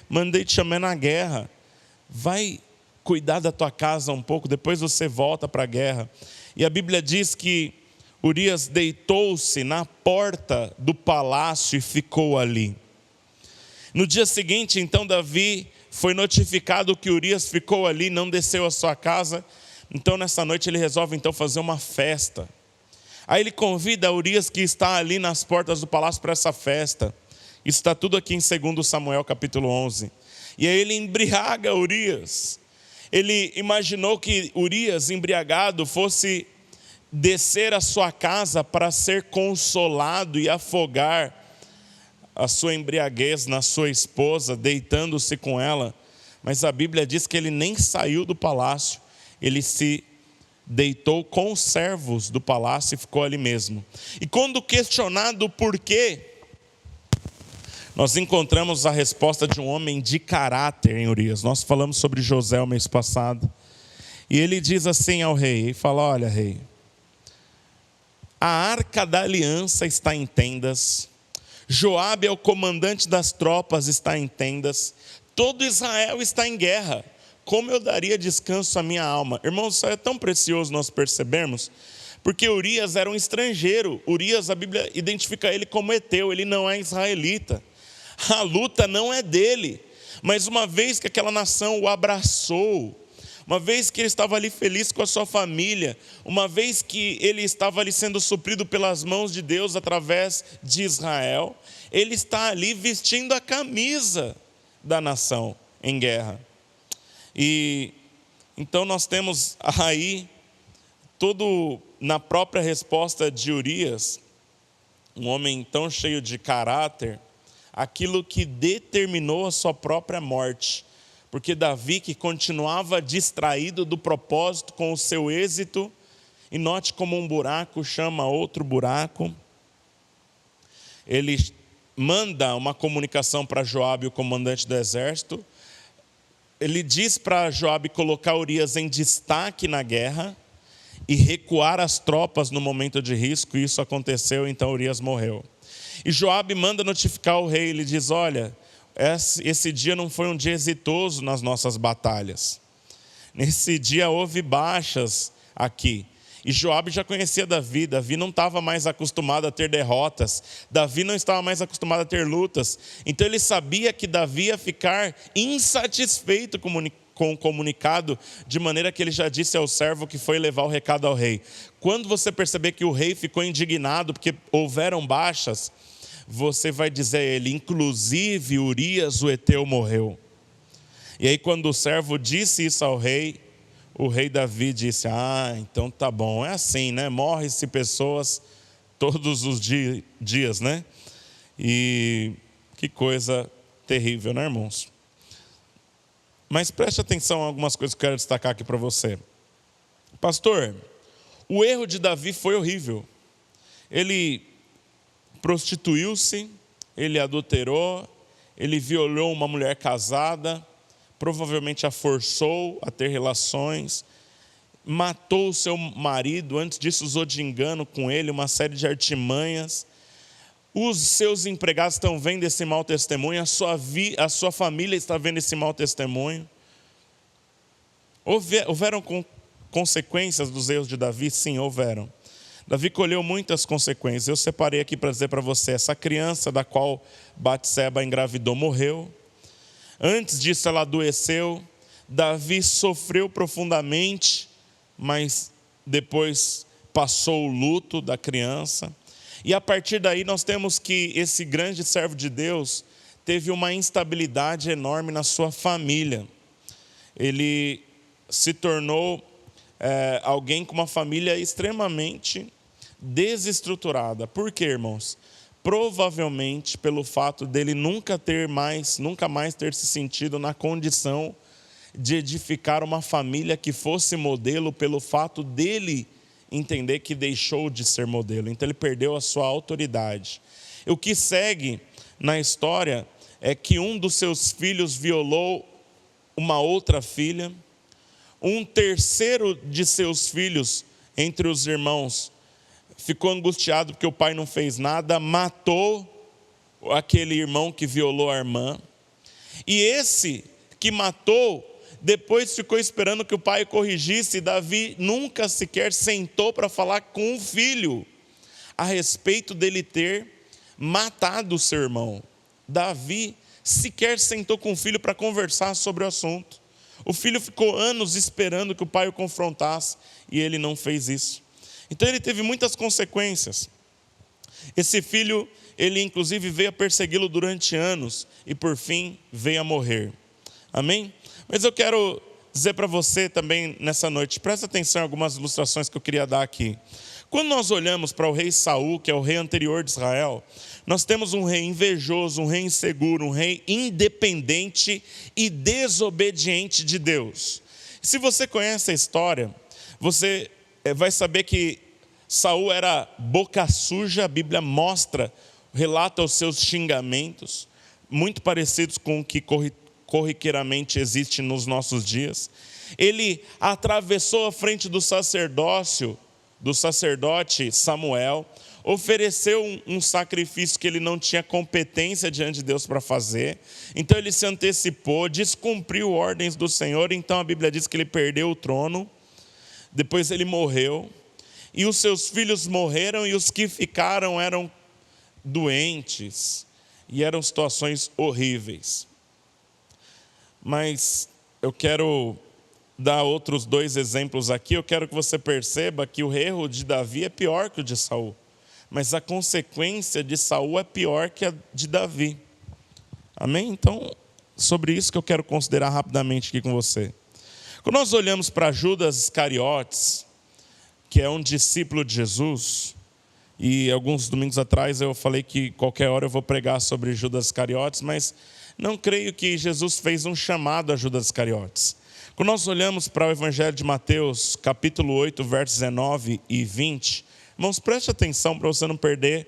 Speaker 1: mandei te chamar na guerra. Vai cuidar da tua casa um pouco, depois você volta para a guerra. E a Bíblia diz que Urias deitou-se na porta do palácio e ficou ali. No dia seguinte, então, Davi foi notificado que Urias ficou ali, não desceu à sua casa. Então, nessa noite, ele resolve então fazer uma festa. Aí ele convida Urias, que está ali nas portas do palácio, para essa festa. Isso está tudo aqui em 2 Samuel capítulo 11. E aí ele embriaga Urias. Ele imaginou que Urias, embriagado, fosse descer à sua casa para ser consolado e afogar a sua embriaguez na sua esposa, deitando-se com ela. Mas a Bíblia diz que ele nem saiu do palácio, ele se deitou com os servos do palácio e ficou ali mesmo. E quando questionado o porquê, nós encontramos a resposta de um homem de caráter em Urias. Nós falamos sobre José o mês passado. E ele diz assim ao rei, ele fala, olha rei, a arca da aliança está em tendas, Joabe é o comandante das tropas, está em tendas, todo Israel está em guerra, como eu daria descanso à minha alma? Irmãos, isso é tão precioso nós percebermos, porque Urias era um estrangeiro. Urias, a Bíblia identifica ele como heteu, ele não é israelita. A luta não é dele, Mas uma vez que aquela nação o abraçou, uma vez que ele estava ali feliz com a sua família, uma vez que ele estava ali sendo suprido pelas mãos de Deus através de Israel, ele está ali vestindo a camisa da nação em guerra. E então nós temos aí todo na própria resposta de Urias, um homem tão cheio de caráter, aquilo que determinou a sua própria morte. Porque Davi, que continuava distraído do propósito com o seu êxito, e note como um buraco chama outro buraco, ele manda uma comunicação para Joabe, o comandante do exército. Ele diz para Joabe colocar Urias em destaque na guerra e recuar as tropas no momento de risco, e isso aconteceu, então Urias morreu. E Joabe manda notificar o rei, ele diz: olha, esse dia não foi um dia exitoso nas nossas batalhas. Nesse dia houve baixas aqui. E Joabe já conhecia Davi. Davi não estava mais acostumado a ter derrotas. Davi não estava mais acostumado a ter lutas. Então ele sabia que Davi ia ficar insatisfeito com o comunicado, de maneira que ele já disse ao servo que foi levar o recado ao rei: quando você perceber que o rei ficou indignado porque houveram baixas, você vai dizer a ele: inclusive Urias o heteu morreu. E aí quando o servo disse isso ao rei, o rei Davi disse: então tá bom, é assim, né? Morre-se pessoas todos os dias, né? E que coisa terrível, né, irmãos? Mas preste atenção a algumas coisas que eu quero destacar aqui para você. Pastor, o erro de Davi foi horrível. Ele prostituiu-se, ele adulterou, ele violou uma mulher casada, provavelmente a forçou a ter relações, matou o seu marido, antes disso usou de engano com ele, uma série de artimanhas. Os seus empregados estão vendo esse mau testemunho, a sua família está vendo esse mau testemunho. Houveram consequências dos erros de Davi? Sim, houveram. Davi colheu muitas consequências. Eu separei aqui para dizer para você: essa criança da qual Batseba engravidou morreu. Antes disso ela adoeceu. Davi sofreu profundamente, mas depois passou o luto da criança. E a partir daí nós temos que esse grande servo de Deus teve uma instabilidade enorme na sua família. Ele se tornou alguém com uma família extremamente desestruturada. Por quê, irmãos? Provavelmente pelo fato dele nunca mais ter se sentido na condição de edificar uma família que fosse modelo, pelo fato dele entender que deixou de ser modelo. Então ele perdeu a sua autoridade. O que segue na história é que um dos seus filhos violou uma outra filha. Um terceiro de seus filhos, entre os irmãos, ficou angustiado porque o pai não fez nada, matou aquele irmão que violou a irmã. E esse que matou, depois ficou esperando que o pai corrigisse. Davi nunca sequer sentou para falar com o filho a respeito dele ter matado o seu irmão. Davi sequer sentou com o filho para conversar sobre o assunto. O filho ficou anos esperando que o pai o confrontasse e ele não fez isso. Então ele teve muitas consequências. Esse filho, ele inclusive veio a persegui-lo durante anos e por fim veio a morrer. Amém? Mas eu quero dizer para você também nessa noite, presta atenção em algumas ilustrações que eu queria dar aqui. Quando nós olhamos para o rei Saul, que é o rei anterior de Israel, nós temos um rei invejoso, um rei inseguro, um rei independente e desobediente de Deus. Se você conhece a história, você vai saber que Saul era boca suja. A Bíblia relata os seus xingamentos, muito parecidos com o que corriqueiramente existe nos nossos dias. Ele atravessou a frente do sacerdote Samuel, ofereceu um sacrifício que ele não tinha competência diante de Deus para fazer. Então ele se antecipou, descumpriu ordens do Senhor. Então a Bíblia diz que ele perdeu o trono. Depois ele morreu. E os seus filhos morreram, e os que ficaram eram doentes. E eram situações horríveis. Mas eu quero dar outros 2 exemplos aqui. Eu quero que você perceba que o erro de Davi é pior que o de Saul, mas a consequência de Saul é pior que a de Davi. Amém? Então, sobre isso que eu quero considerar rapidamente aqui com você. Quando nós olhamos para Judas Iscariotes, que é um discípulo de Jesus, e alguns domingos atrás eu falei que qualquer hora eu vou pregar sobre Judas Iscariotes, mas não creio que Jesus fez um chamado a Judas Iscariotes. Quando nós olhamos para o Evangelho de Mateus, capítulo 8, versos 19 e 20, irmãos, preste atenção para você não perder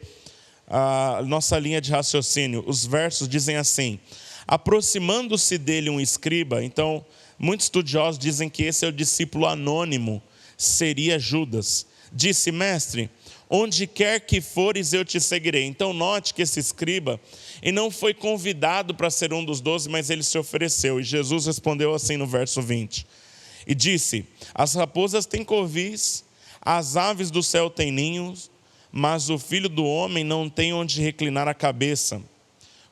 Speaker 1: a nossa linha de raciocínio. Os versos dizem assim: aproximando-se dele um escriba. Então, muitos estudiosos dizem que esse é o discípulo anônimo, seria Judas. Disse: mestre, onde quer que fores eu te seguirei. Então note que esse escriba, ele não foi convidado para ser um dos 12, mas ele se ofereceu. E Jesus respondeu assim no verso 20. E disse: as raposas têm covis, as aves do céu têm ninhos, mas o Filho do Homem não tem onde reclinar a cabeça.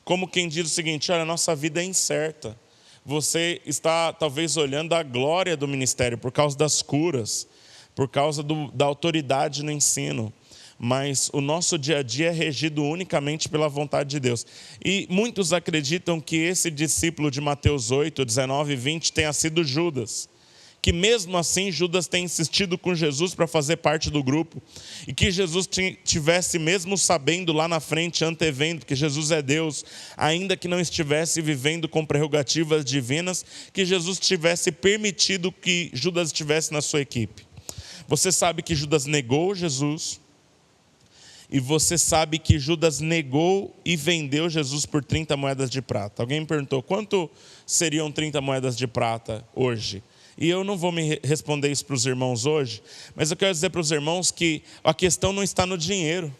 Speaker 1: Como quem diz o seguinte: olha, a nossa vida é incerta. Você está talvez olhando a glória do ministério por causa das curas, por causa da autoridade no ensino. Mas o nosso dia a dia é regido unicamente pela vontade de Deus. E muitos acreditam que esse discípulo de Mateus 8, 19 e 20 tenha sido Judas. Que mesmo assim Judas tem insistido com Jesus para fazer parte do grupo. E que Jesus tivesse, mesmo sabendo lá na frente, antevendo, que Jesus é Deus, ainda que não estivesse vivendo com prerrogativas divinas, que Jesus tivesse permitido que Judas estivesse na sua equipe. Você sabe que Judas negou Jesus. E você sabe que Judas negou e vendeu Jesus por 30 moedas de prata. Alguém me perguntou: quanto seriam 30 moedas de prata hoje? E eu não vou me responder isso para os irmãos hoje, mas eu quero dizer para os irmãos que a questão não está no dinheiro.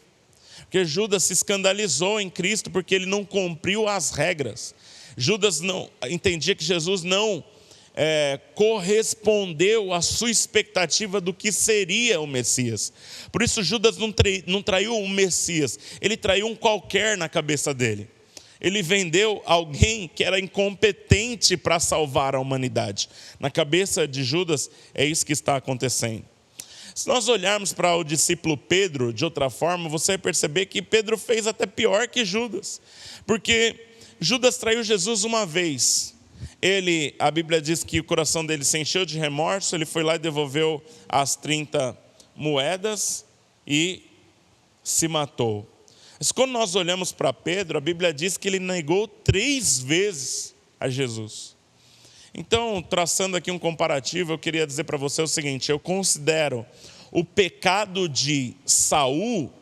Speaker 1: Porque Judas se escandalizou em Cristo porque ele não cumpriu as regras. Judas não entendia que Jesus não correspondeu à sua expectativa do que seria o Messias. Por isso Judas não traiu um Messias, ele traiu um qualquer na cabeça dele. Ele vendeu alguém que era incompetente para salvar a humanidade. Na cabeça de Judas é isso que está acontecendo. Se nós olharmos para o discípulo Pedro de outra forma, você vai perceber que Pedro fez até pior que Judas. Porque Judas traiu Jesus uma vez. A Bíblia diz que o coração dele se encheu de remorso, ele foi lá e devolveu as 30 moedas e se matou. Mas quando nós olhamos para Pedro, a Bíblia diz que ele negou 3 vezes a Jesus. Então, traçando aqui um comparativo, eu queria dizer para você o seguinte: eu considero o pecado de Saul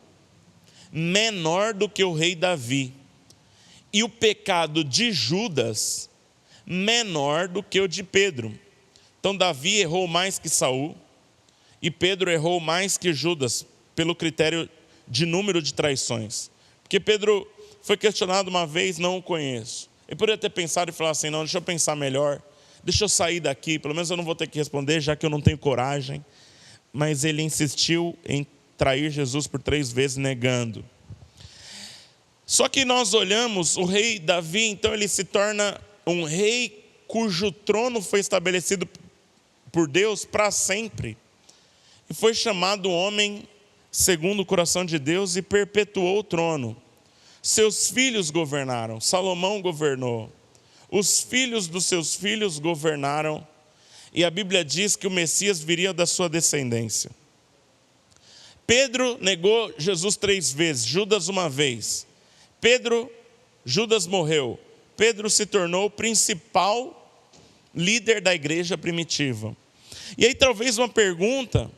Speaker 1: menor do que o rei Davi, e o pecado de Judas menor do que o de Pedro. Então Davi errou mais que Saul e Pedro errou mais que Judas, pelo critério de número de traições. Porque Pedro foi questionado uma vez: não o conheço. Ele poderia ter pensado e falar assim: não, deixa eu pensar melhor, deixa eu sair daqui, pelo menos eu não vou ter que responder, já que eu não tenho coragem. Mas ele insistiu em trair Jesus por 3 vezes, negando. Só que nós olhamos o rei Davi, então ele se torna um rei cujo trono foi estabelecido por Deus para sempre. E foi chamado homem segundo o coração de Deus e perpetuou o trono. Seus filhos governaram, Salomão governou. Os filhos dos seus filhos governaram. E a Bíblia diz que o Messias viria da sua descendência. Pedro negou Jesus 3 vezes, Judas uma vez. Judas morreu. Pedro se tornou o principal líder da igreja primitiva. E aí talvez uma pergunta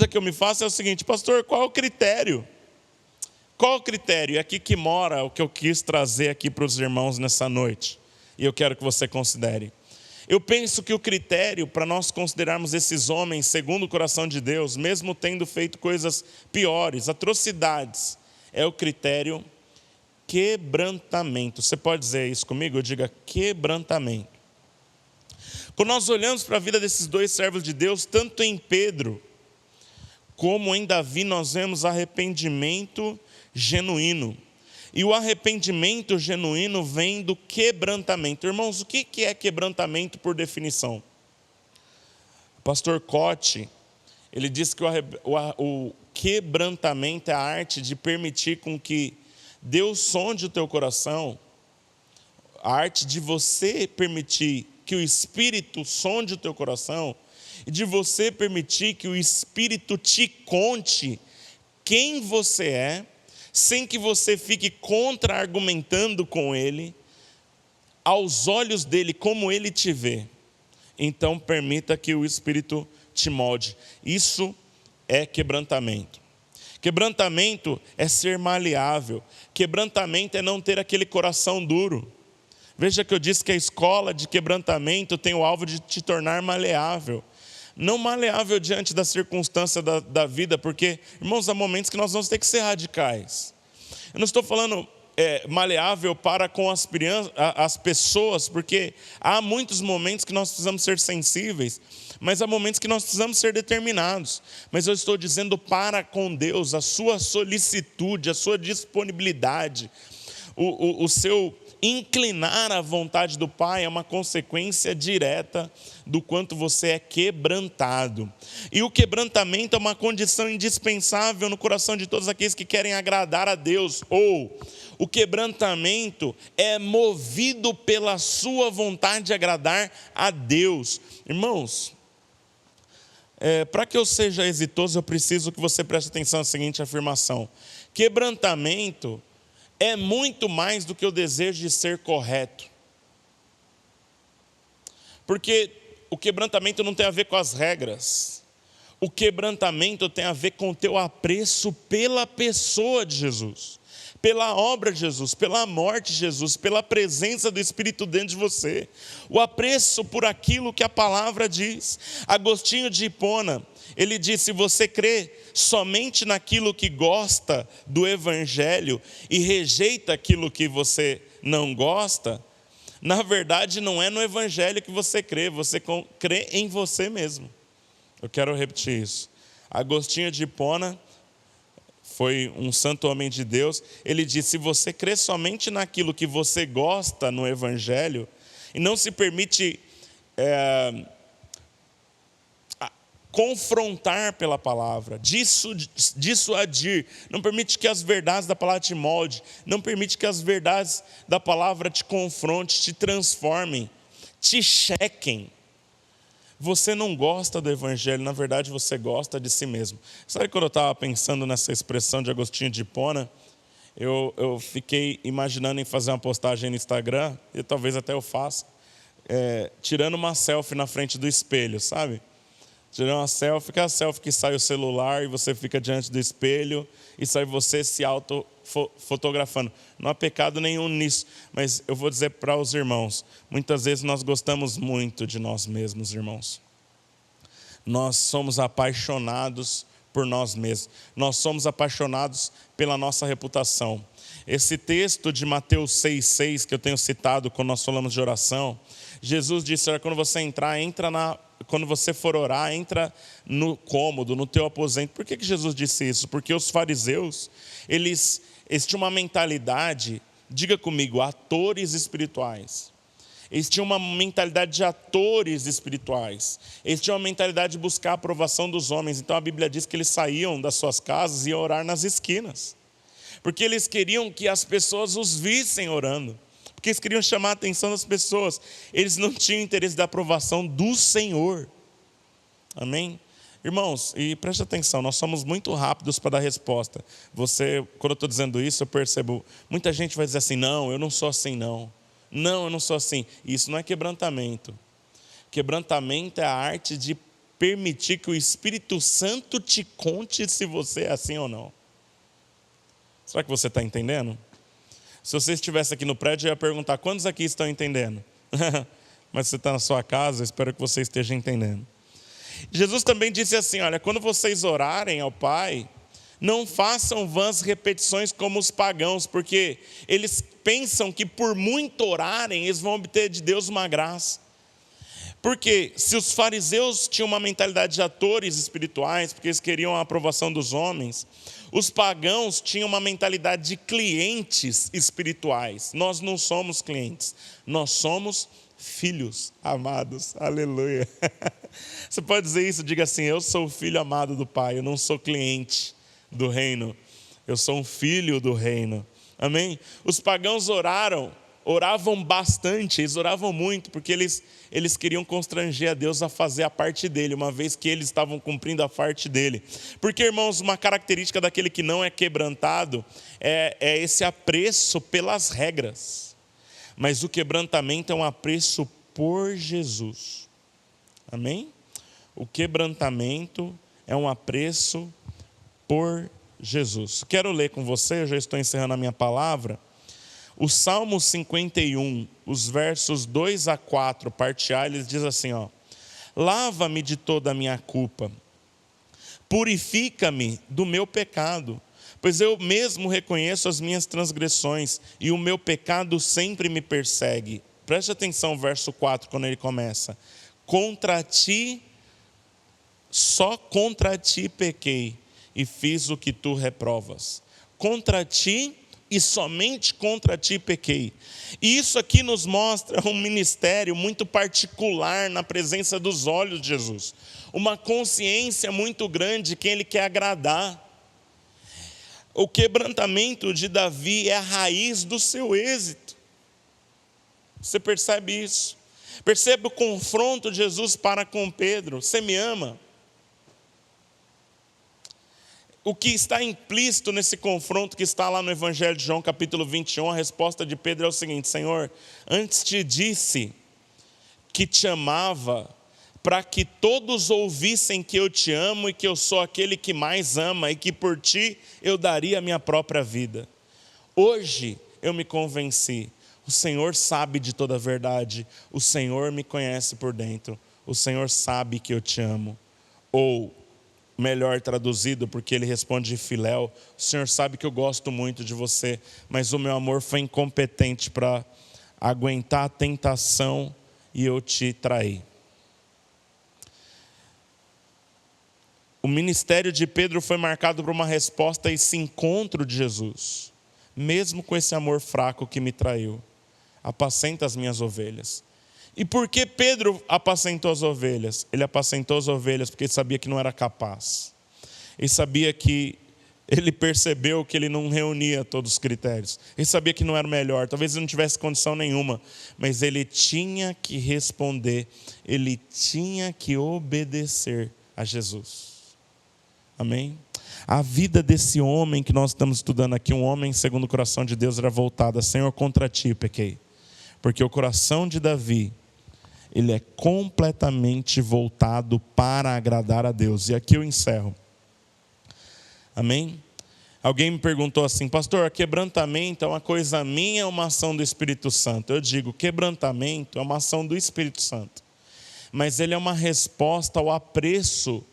Speaker 1: que eu me faço é o seguinte: pastor, qual é o critério? Qual o critério? É aqui que mora o que eu quis trazer aqui para os irmãos nessa noite. E eu quero que você considere. Eu penso que o critério para nós considerarmos esses homens segundo o coração de Deus, mesmo tendo feito coisas piores, atrocidades, é o critério quebrantamento. Você pode dizer isso comigo? Eu diga quebrantamento. Quando nós olhamos para a vida desses 2 servos de Deus, tanto em Pedro como em Davi, nós vemos arrependimento genuíno. E o arrependimento genuíno vem do quebrantamento. Irmãos, o que é quebrantamento por definição? O pastor Cote, ele diz que o quebrantamento é a arte de permitir com que Deus sonde o teu coração, a arte de você permitir que o Espírito sonde o teu coração, e de você permitir que o Espírito te conte quem você é, sem que você fique contra-argumentando com Ele, aos olhos dEle, como Ele te vê. Então permita que o Espírito te molde. Isso é quebrantamento. Quebrantamento é ser maleável. Quebrantamento é não ter aquele coração duro. Veja que eu disse que a escola de quebrantamento tem o alvo de te tornar maleável. Não maleável diante da circunstância da vida, porque, irmãos, há momentos que nós vamos ter que ser radicais. Eu não estou falando maleável para com as pessoas, porque há muitos momentos que nós precisamos ser sensíveis, mas há momentos que nós precisamos ser determinados. Mas eu estou dizendo para com Deus, a sua solicitude, a sua disponibilidade, o seu inclinar à vontade do Pai é uma consequência direta do quanto você é quebrantado. E o quebrantamento é uma condição indispensável no coração de todos aqueles que querem agradar a Deus. Ou o quebrantamento é movido pela sua vontade de agradar a Deus. Irmãos, para que eu seja exitoso, eu preciso que você preste atenção na seguinte afirmação: quebrantamento é muito mais do que o desejo de ser correto. Porque o quebrantamento não tem a ver com as regras. O quebrantamento tem a ver com o teu apreço pela pessoa de Jesus, pela obra de Jesus, pela morte de Jesus, pela presença do Espírito dentro de você. O apreço por aquilo que a palavra diz. Agostinho de Hipona, ele disse: você crê somente naquilo que gosta do Evangelho e rejeita aquilo que você não gosta, na verdade não é no Evangelho que você crê em você mesmo. Eu quero repetir isso. Agostinho de Hipona foi um santo homem de Deus. Ele disse: se você crê somente naquilo que você gosta no Evangelho e não se permite confrontar pela palavra, dissuadir, não permite que as verdades da palavra te molde, não permite que as verdades da palavra te confronte, te transformem, te chequem. Você não gosta do Evangelho, na verdade você gosta de si mesmo. Sabe quando eu estava pensando nessa expressão de Agostinho de Hipona, eu fiquei imaginando em fazer uma postagem no Instagram, e talvez até eu faça, tirando uma selfie na frente do espelho, sabe? Tirando uma selfie, aquela selfie que sai o celular e você fica diante do espelho e sai você se auto-fotografando. Não há pecado nenhum nisso, mas eu vou dizer para os irmãos, muitas vezes nós gostamos muito de nós mesmos, irmãos. Nós somos apaixonados por nós mesmos. Nós somos apaixonados pela nossa reputação. Esse texto de Mateus 6,6 que eu tenho citado quando nós falamos de oração, Jesus disse: quando você quando você for orar, entra no cômodo, no teu aposento. Por que Jesus disse isso? Porque os fariseus, eles tinham uma mentalidade, diga comigo, atores espirituais. Eles tinham uma mentalidade de atores espirituais. Eles tinham uma mentalidade de buscar a aprovação dos homens. Então a Bíblia diz que eles saíam das suas casas e iam orar nas esquinas. Porque eles queriam que as pessoas os vissem orando. Porque eles queriam chamar a atenção das pessoas. Eles não tinham interesse da aprovação do Senhor. Amém? Irmãos, e preste atenção, nós somos muito rápidos para dar resposta. Quando eu estou dizendo isso, eu percebo, muita gente vai dizer assim: não, eu não sou assim não. Não, eu não sou assim. Isso não é quebrantamento. Quebrantamento é a arte de permitir que o Espírito Santo te conte se você é assim ou não. Será que você está entendendo? Se você estivesse aqui no prédio, eu ia perguntar: quantos aqui estão entendendo? Mas você está na sua casa, eu espero que você esteja entendendo. Jesus também disse assim: olha, quando vocês orarem ao Pai, não façam vãs repetições como os pagãos, porque eles pensam que por muito orarem, eles vão obter de Deus uma graça. Porque se os fariseus tinham uma mentalidade de atores espirituais, porque eles queriam a aprovação dos homens, Os pagãos tinham uma mentalidade de clientes espirituais. Nós não somos clientes, nós somos filhos amados. Aleluia. Você pode dizer isso? Diga assim: eu sou o filho amado do Pai, eu não sou cliente do reino, eu sou um filho do reino. Amém? Os pagãos oravam bastante, eles oravam muito, porque eles queriam constranger a Deus a fazer a parte dele, uma vez que eles estavam cumprindo a parte dele. Porque, irmãos, uma característica daquele que não é quebrantado é esse apreço pelas regras. Mas o quebrantamento é um apreço por Jesus. Amém? O quebrantamento é um apreço por Jesus. Quero ler com você, eu já estou encerrando a minha palavra. O Salmo 51, os versos 2 a 4, parte A, ele diz assim, ó: lava-me de toda a minha culpa, purifica-me do meu pecado, pois eu mesmo reconheço as minhas transgressões e o meu pecado sempre me persegue. Preste atenção no verso 4, quando ele começa: contra ti, só contra ti pequei e fiz o que tu reprovas. Contra ti e somente contra ti pequei. E isso aqui nos mostra um ministério muito particular na presença dos olhos de Jesus. Uma consciência muito grande de quem ele quer agradar. O quebrantamento de Davi é a raiz do seu êxito. Você percebe isso? Percebe o confronto de Jesus para com Pedro: você me ama? O que está implícito nesse confronto que está lá no Evangelho de João, capítulo 21, a resposta de Pedro é o seguinte: Senhor, antes te disse que te amava, para que todos ouvissem que eu te amo e que eu sou aquele que mais ama e que por ti eu daria a minha própria vida. Hoje eu me convenci, o Senhor sabe de toda a verdade, o Senhor me conhece por dentro, o Senhor sabe que eu te amo. Ou, melhor traduzido, porque ele responde de filéu: o Senhor sabe que eu gosto muito de você, mas o meu amor foi incompetente para aguentar a tentação e eu te traí. O ministério de Pedro foi marcado por uma resposta a esse encontro de Jesus. Mesmo com esse amor fraco que me traiu, apacenta as minhas ovelhas. E por que Pedro apacentou as ovelhas? Ele apacentou as ovelhas porque ele sabia que não era capaz. Ele sabia que, ele percebeu que ele não reunia todos os critérios. Ele sabia que não era o melhor, talvez ele não tivesse condição nenhuma, mas ele tinha que responder, ele tinha que obedecer a Jesus. Amém? A vida desse homem que nós estamos estudando aqui, um homem segundo o coração de Deus, era voltada: Senhor, contra ti pequei. Porque o coração de Davi, ele é completamente voltado para agradar a Deus. E aqui eu encerro. Amém? Alguém me perguntou assim: pastor, quebrantamento é uma coisa minha ou uma ação do Espírito Santo? Eu digo, quebrantamento é uma ação do Espírito Santo. Mas ele é uma resposta ao apreço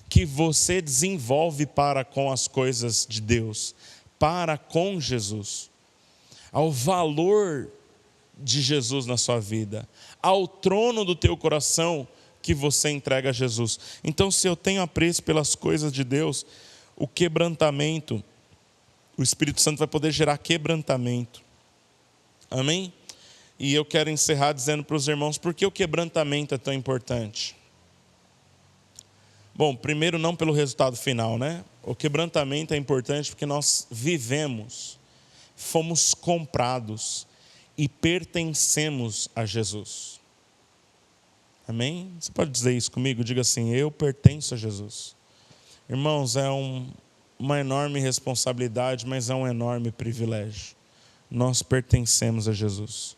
Speaker 1: que você desenvolve para com as coisas de Deus, para com Jesus, ao valor de Jesus na sua vida, ao trono do teu coração que você entrega a Jesus. Então, se eu tenho apreço pelas coisas de Deus, o quebrantamento, o Espírito Santo vai poder gerar quebrantamento. Amém? E eu quero encerrar dizendo para os irmãos, por que o quebrantamento é tão importante? Bom, primeiro, não pelo resultado final, né? O quebrantamento é importante porque nós vivemos, fomos comprados e pertencemos a Jesus. Amém? Você pode dizer isso comigo? Diga assim: eu pertenço a Jesus. Irmãos, é uma enorme responsabilidade, mas é um enorme privilégio. Nós pertencemos a Jesus.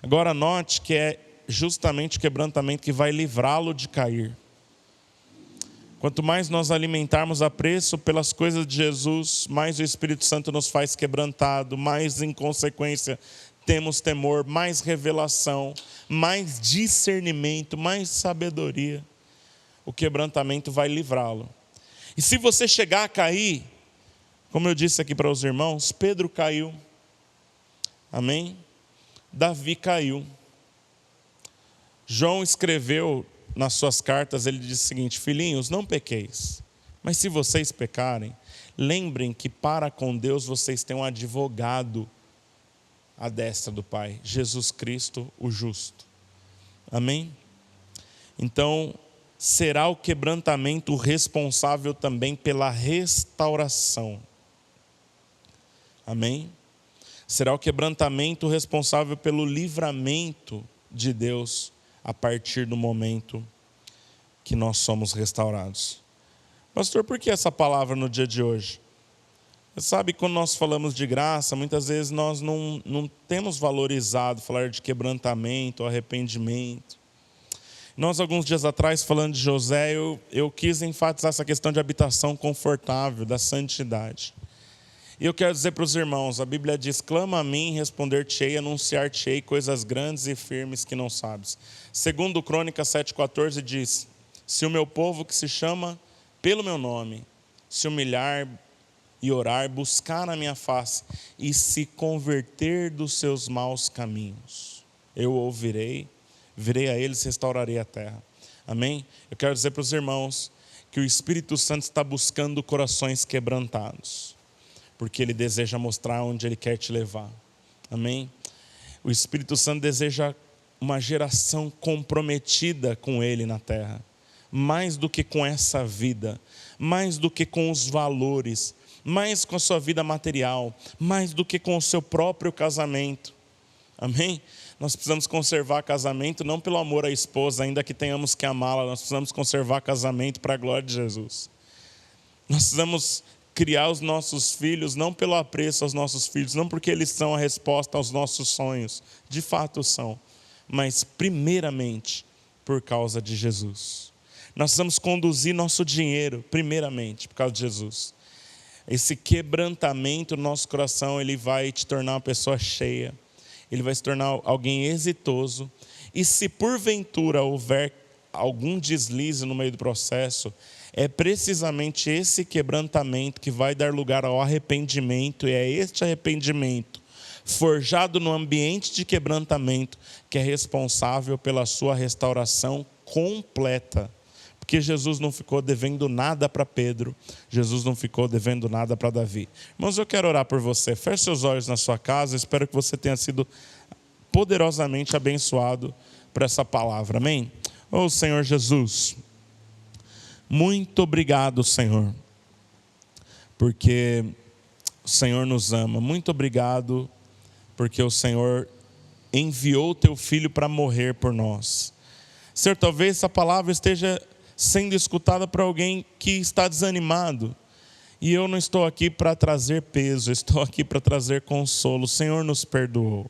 Speaker 1: Agora note que é justamente o quebrantamento que vai livrá-lo de cair. Quanto mais nós alimentarmos apreço pelas coisas de Jesus, mais o Espírito Santo nos faz quebrantado, mais em consequência temos temor, mais revelação, mais discernimento, mais sabedoria. O quebrantamento vai livrá-lo. E se você chegar a cair, como eu disse aqui para os irmãos, Pedro caiu. Amém? Davi caiu. João escreveu nas suas cartas, ele diz o seguinte: filhinhos, não pequeis, mas se vocês pecarem, lembrem que para com Deus vocês têm um advogado à destra do Pai, Jesus Cristo, o justo. Amém? Então, será o quebrantamento responsável também pela restauração. Amém? Será o quebrantamento responsável pelo livramento de Deus a partir do momento que nós somos restaurados. Pastor, por que essa palavra no dia de hoje? Você sabe, quando nós falamos de graça, muitas vezes nós não temos valorizado falar de quebrantamento, arrependimento. Nós, alguns dias atrás, falando de José, eu quis enfatizar essa questão de habitação confortável, da santidade. E eu quero dizer para os irmãos, a Bíblia diz: clama a mim, responder-te-ei, anunciar-te-ei coisas grandes e firmes que não sabes. Segundo Crônicas 7,14 diz: se o meu povo que se chama pelo meu nome se humilhar e orar, buscar a minha face e se converter dos seus maus caminhos, eu ouvirei, virei a eles e restaurarei a terra. Amém? Eu quero dizer para os irmãos que o Espírito Santo está buscando corações quebrantados, porque Ele deseja mostrar onde Ele quer te levar. Amém? O Espírito Santo deseja uma geração comprometida com Ele na terra, mais do que com essa vida, mais do que com os valores, mais com a sua vida material, mais do que com o seu próprio casamento. Amém? Nós precisamos conservar casamento não pelo amor à esposa, ainda que tenhamos que amá-la, nós precisamos conservar casamento para a glória de Jesus. Nós precisamos criar os nossos filhos não pelo apreço aos nossos filhos, não porque eles são a resposta aos nossos sonhos, de fato são, mas primeiramente por causa de Jesus. Nós precisamos conduzir nosso dinheiro primeiramente por causa de Jesus. Esse quebrantamento no nosso coração, ele vai te tornar uma pessoa cheia, ele vai se tornar alguém exitoso. E se porventura houver algum deslize no meio do processo, é precisamente esse quebrantamento que vai dar lugar ao arrependimento, e é este arrependimento, forjado no ambiente de quebrantamento, que é responsável pela sua restauração completa. Porque Jesus não ficou devendo nada para Pedro, Jesus não ficou devendo nada para Davi. Irmãos, eu quero orar por você. Feche seus olhos na sua casa, espero que você tenha sido poderosamente abençoado por essa palavra. Amém? Oh, Senhor Jesus, muito obrigado, Senhor, porque o Senhor nos ama. Muito obrigado porque o Senhor enviou o teu Filho para morrer por nós. Senhor, talvez essa palavra esteja sendo escutada por alguém que está desanimado, e eu não estou aqui para trazer peso, eu estou aqui para trazer consolo. O Senhor nos perdoou.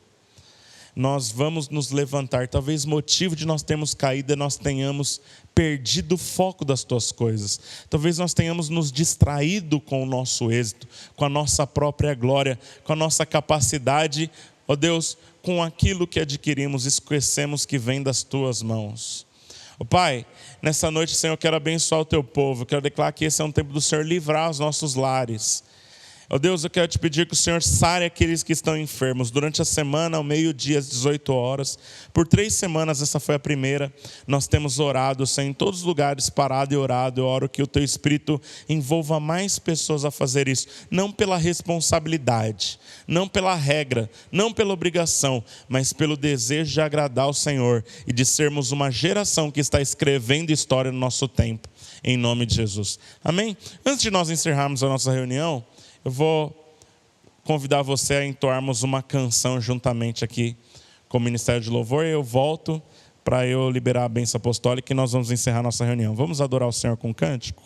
Speaker 1: Nós vamos nos levantar. Talvez motivo de nós termos caído é nós tenhamos perdido o foco das tuas coisas. Talvez nós tenhamos nos distraído com o nosso êxito, com a nossa própria glória, com a nossa capacidade, ó Deus, com aquilo que adquirimos, esquecemos que vem das tuas mãos. Ó Pai, nessa noite, Senhor, eu quero abençoar o teu povo, eu quero declarar que esse é um tempo do Senhor livrar os nossos lares. Ó Deus, eu quero te pedir que o Senhor sare aqueles que estão enfermos. Durante a semana, ao meio-dia, às 18 horas. Por 3 semanas, essa foi a primeira. Nós temos orado, Senhor, em todos os lugares, parado e orado. Eu oro que o teu Espírito envolva mais pessoas a fazer isso. Não pela responsabilidade, não pela regra, não pela obrigação, mas pelo desejo de agradar ao Senhor e de sermos uma geração que está escrevendo história no nosso tempo. Em nome de Jesus. Amém? Antes de nós encerrarmos a nossa reunião, eu vou convidar você a entoarmos uma canção juntamente aqui com o Ministério de Louvor, e eu volto para eu liberar a bênção apostólica e nós vamos encerrar nossa reunião. Vamos adorar o Senhor com um cântico?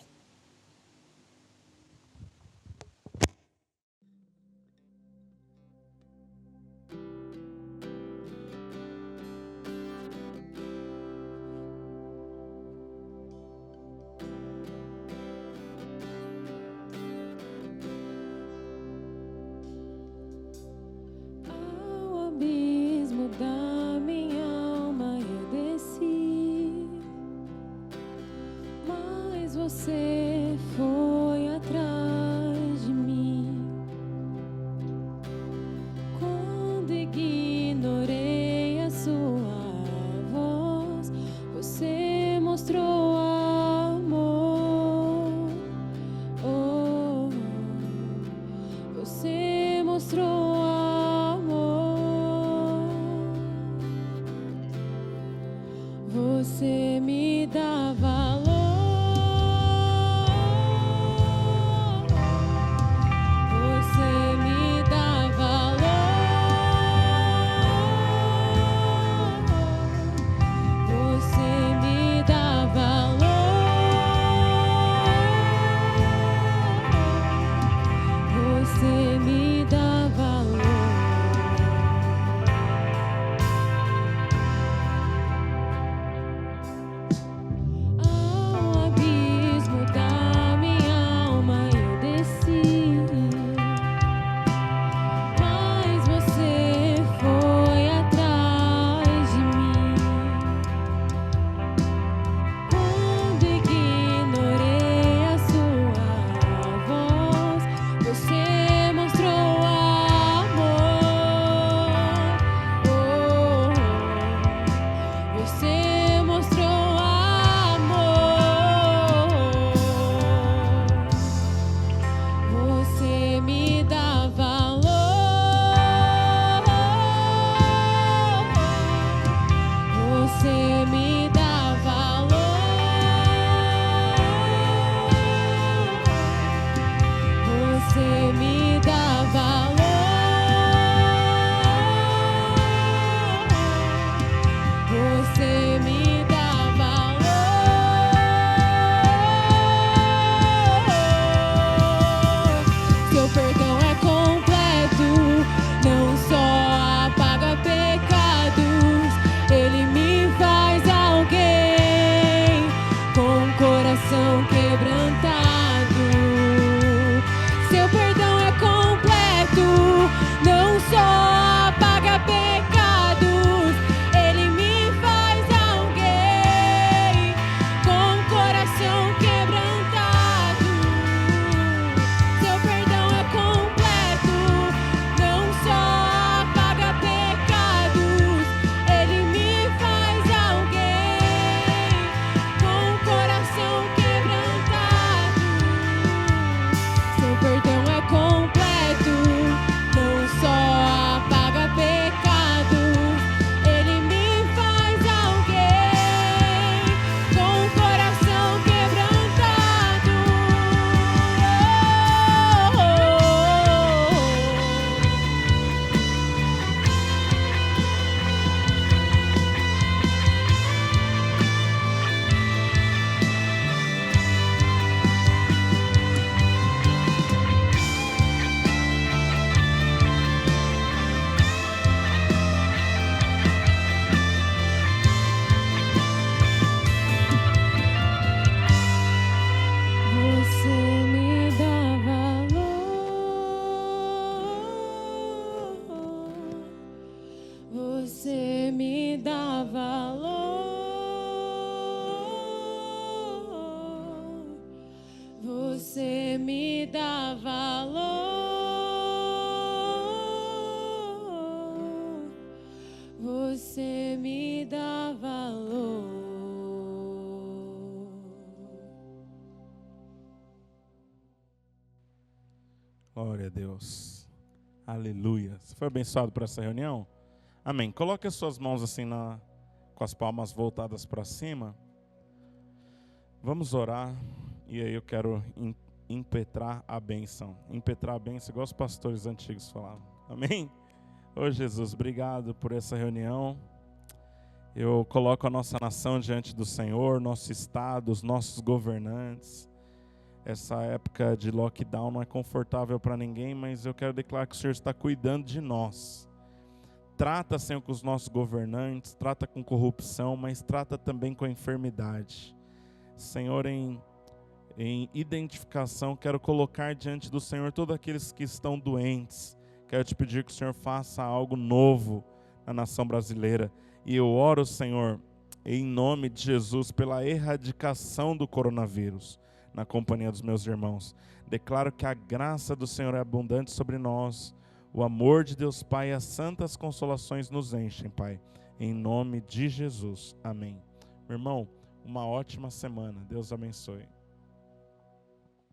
Speaker 3: Da minha alma eu desci, mas você foi atrás de mim. Quando ignorei a sua voz, você mostrou amor. Oh, oh, oh. coração quebrantado. Seu perdão é completo, não só apaga pecados, ele me faz alguém com coração quebrantado. Seu perdão é completo, não só apaga pecados, ele me faz alguém com coração quebrantado. Seu perdão é completo, não só apaga pecados, ele me faz alguém com coração quebrantado. Você me dá valor, você me dá valor, você me dá valor, você me dá valor.
Speaker 1: Glória a Deus. Aleluia. Você foi abençoado por essa reunião? Amém. Coloque as suas mãos assim com as palmas voltadas para cima. Vamos orar. E aí eu quero impetrar a bênção. Impetrar a bênção igual os pastores antigos falavam. Amém? Ô Jesus, obrigado por essa reunião. Eu coloco a nossa nação diante do Senhor, nosso estado, os nossos governantes. Essa época de lockdown não é confortável para ninguém, mas eu quero declarar que o Senhor está cuidando de nós. Trata, Senhor, com os nossos governantes, trata com corrupção, mas trata também com a enfermidade. Senhor, em identificação, quero colocar diante do Senhor todos aqueles que estão doentes. Quero te pedir que o Senhor faça algo novo na nação brasileira. E eu oro, Senhor, em nome de Jesus, pela erradicação do coronavírus na companhia dos meus irmãos. Declaro que a graça do Senhor é abundante sobre nós. O amor de Deus Pai e as santas consolações nos enchem, Pai. Em nome de Jesus. Amém. Meu irmão, uma ótima semana. Deus abençoe.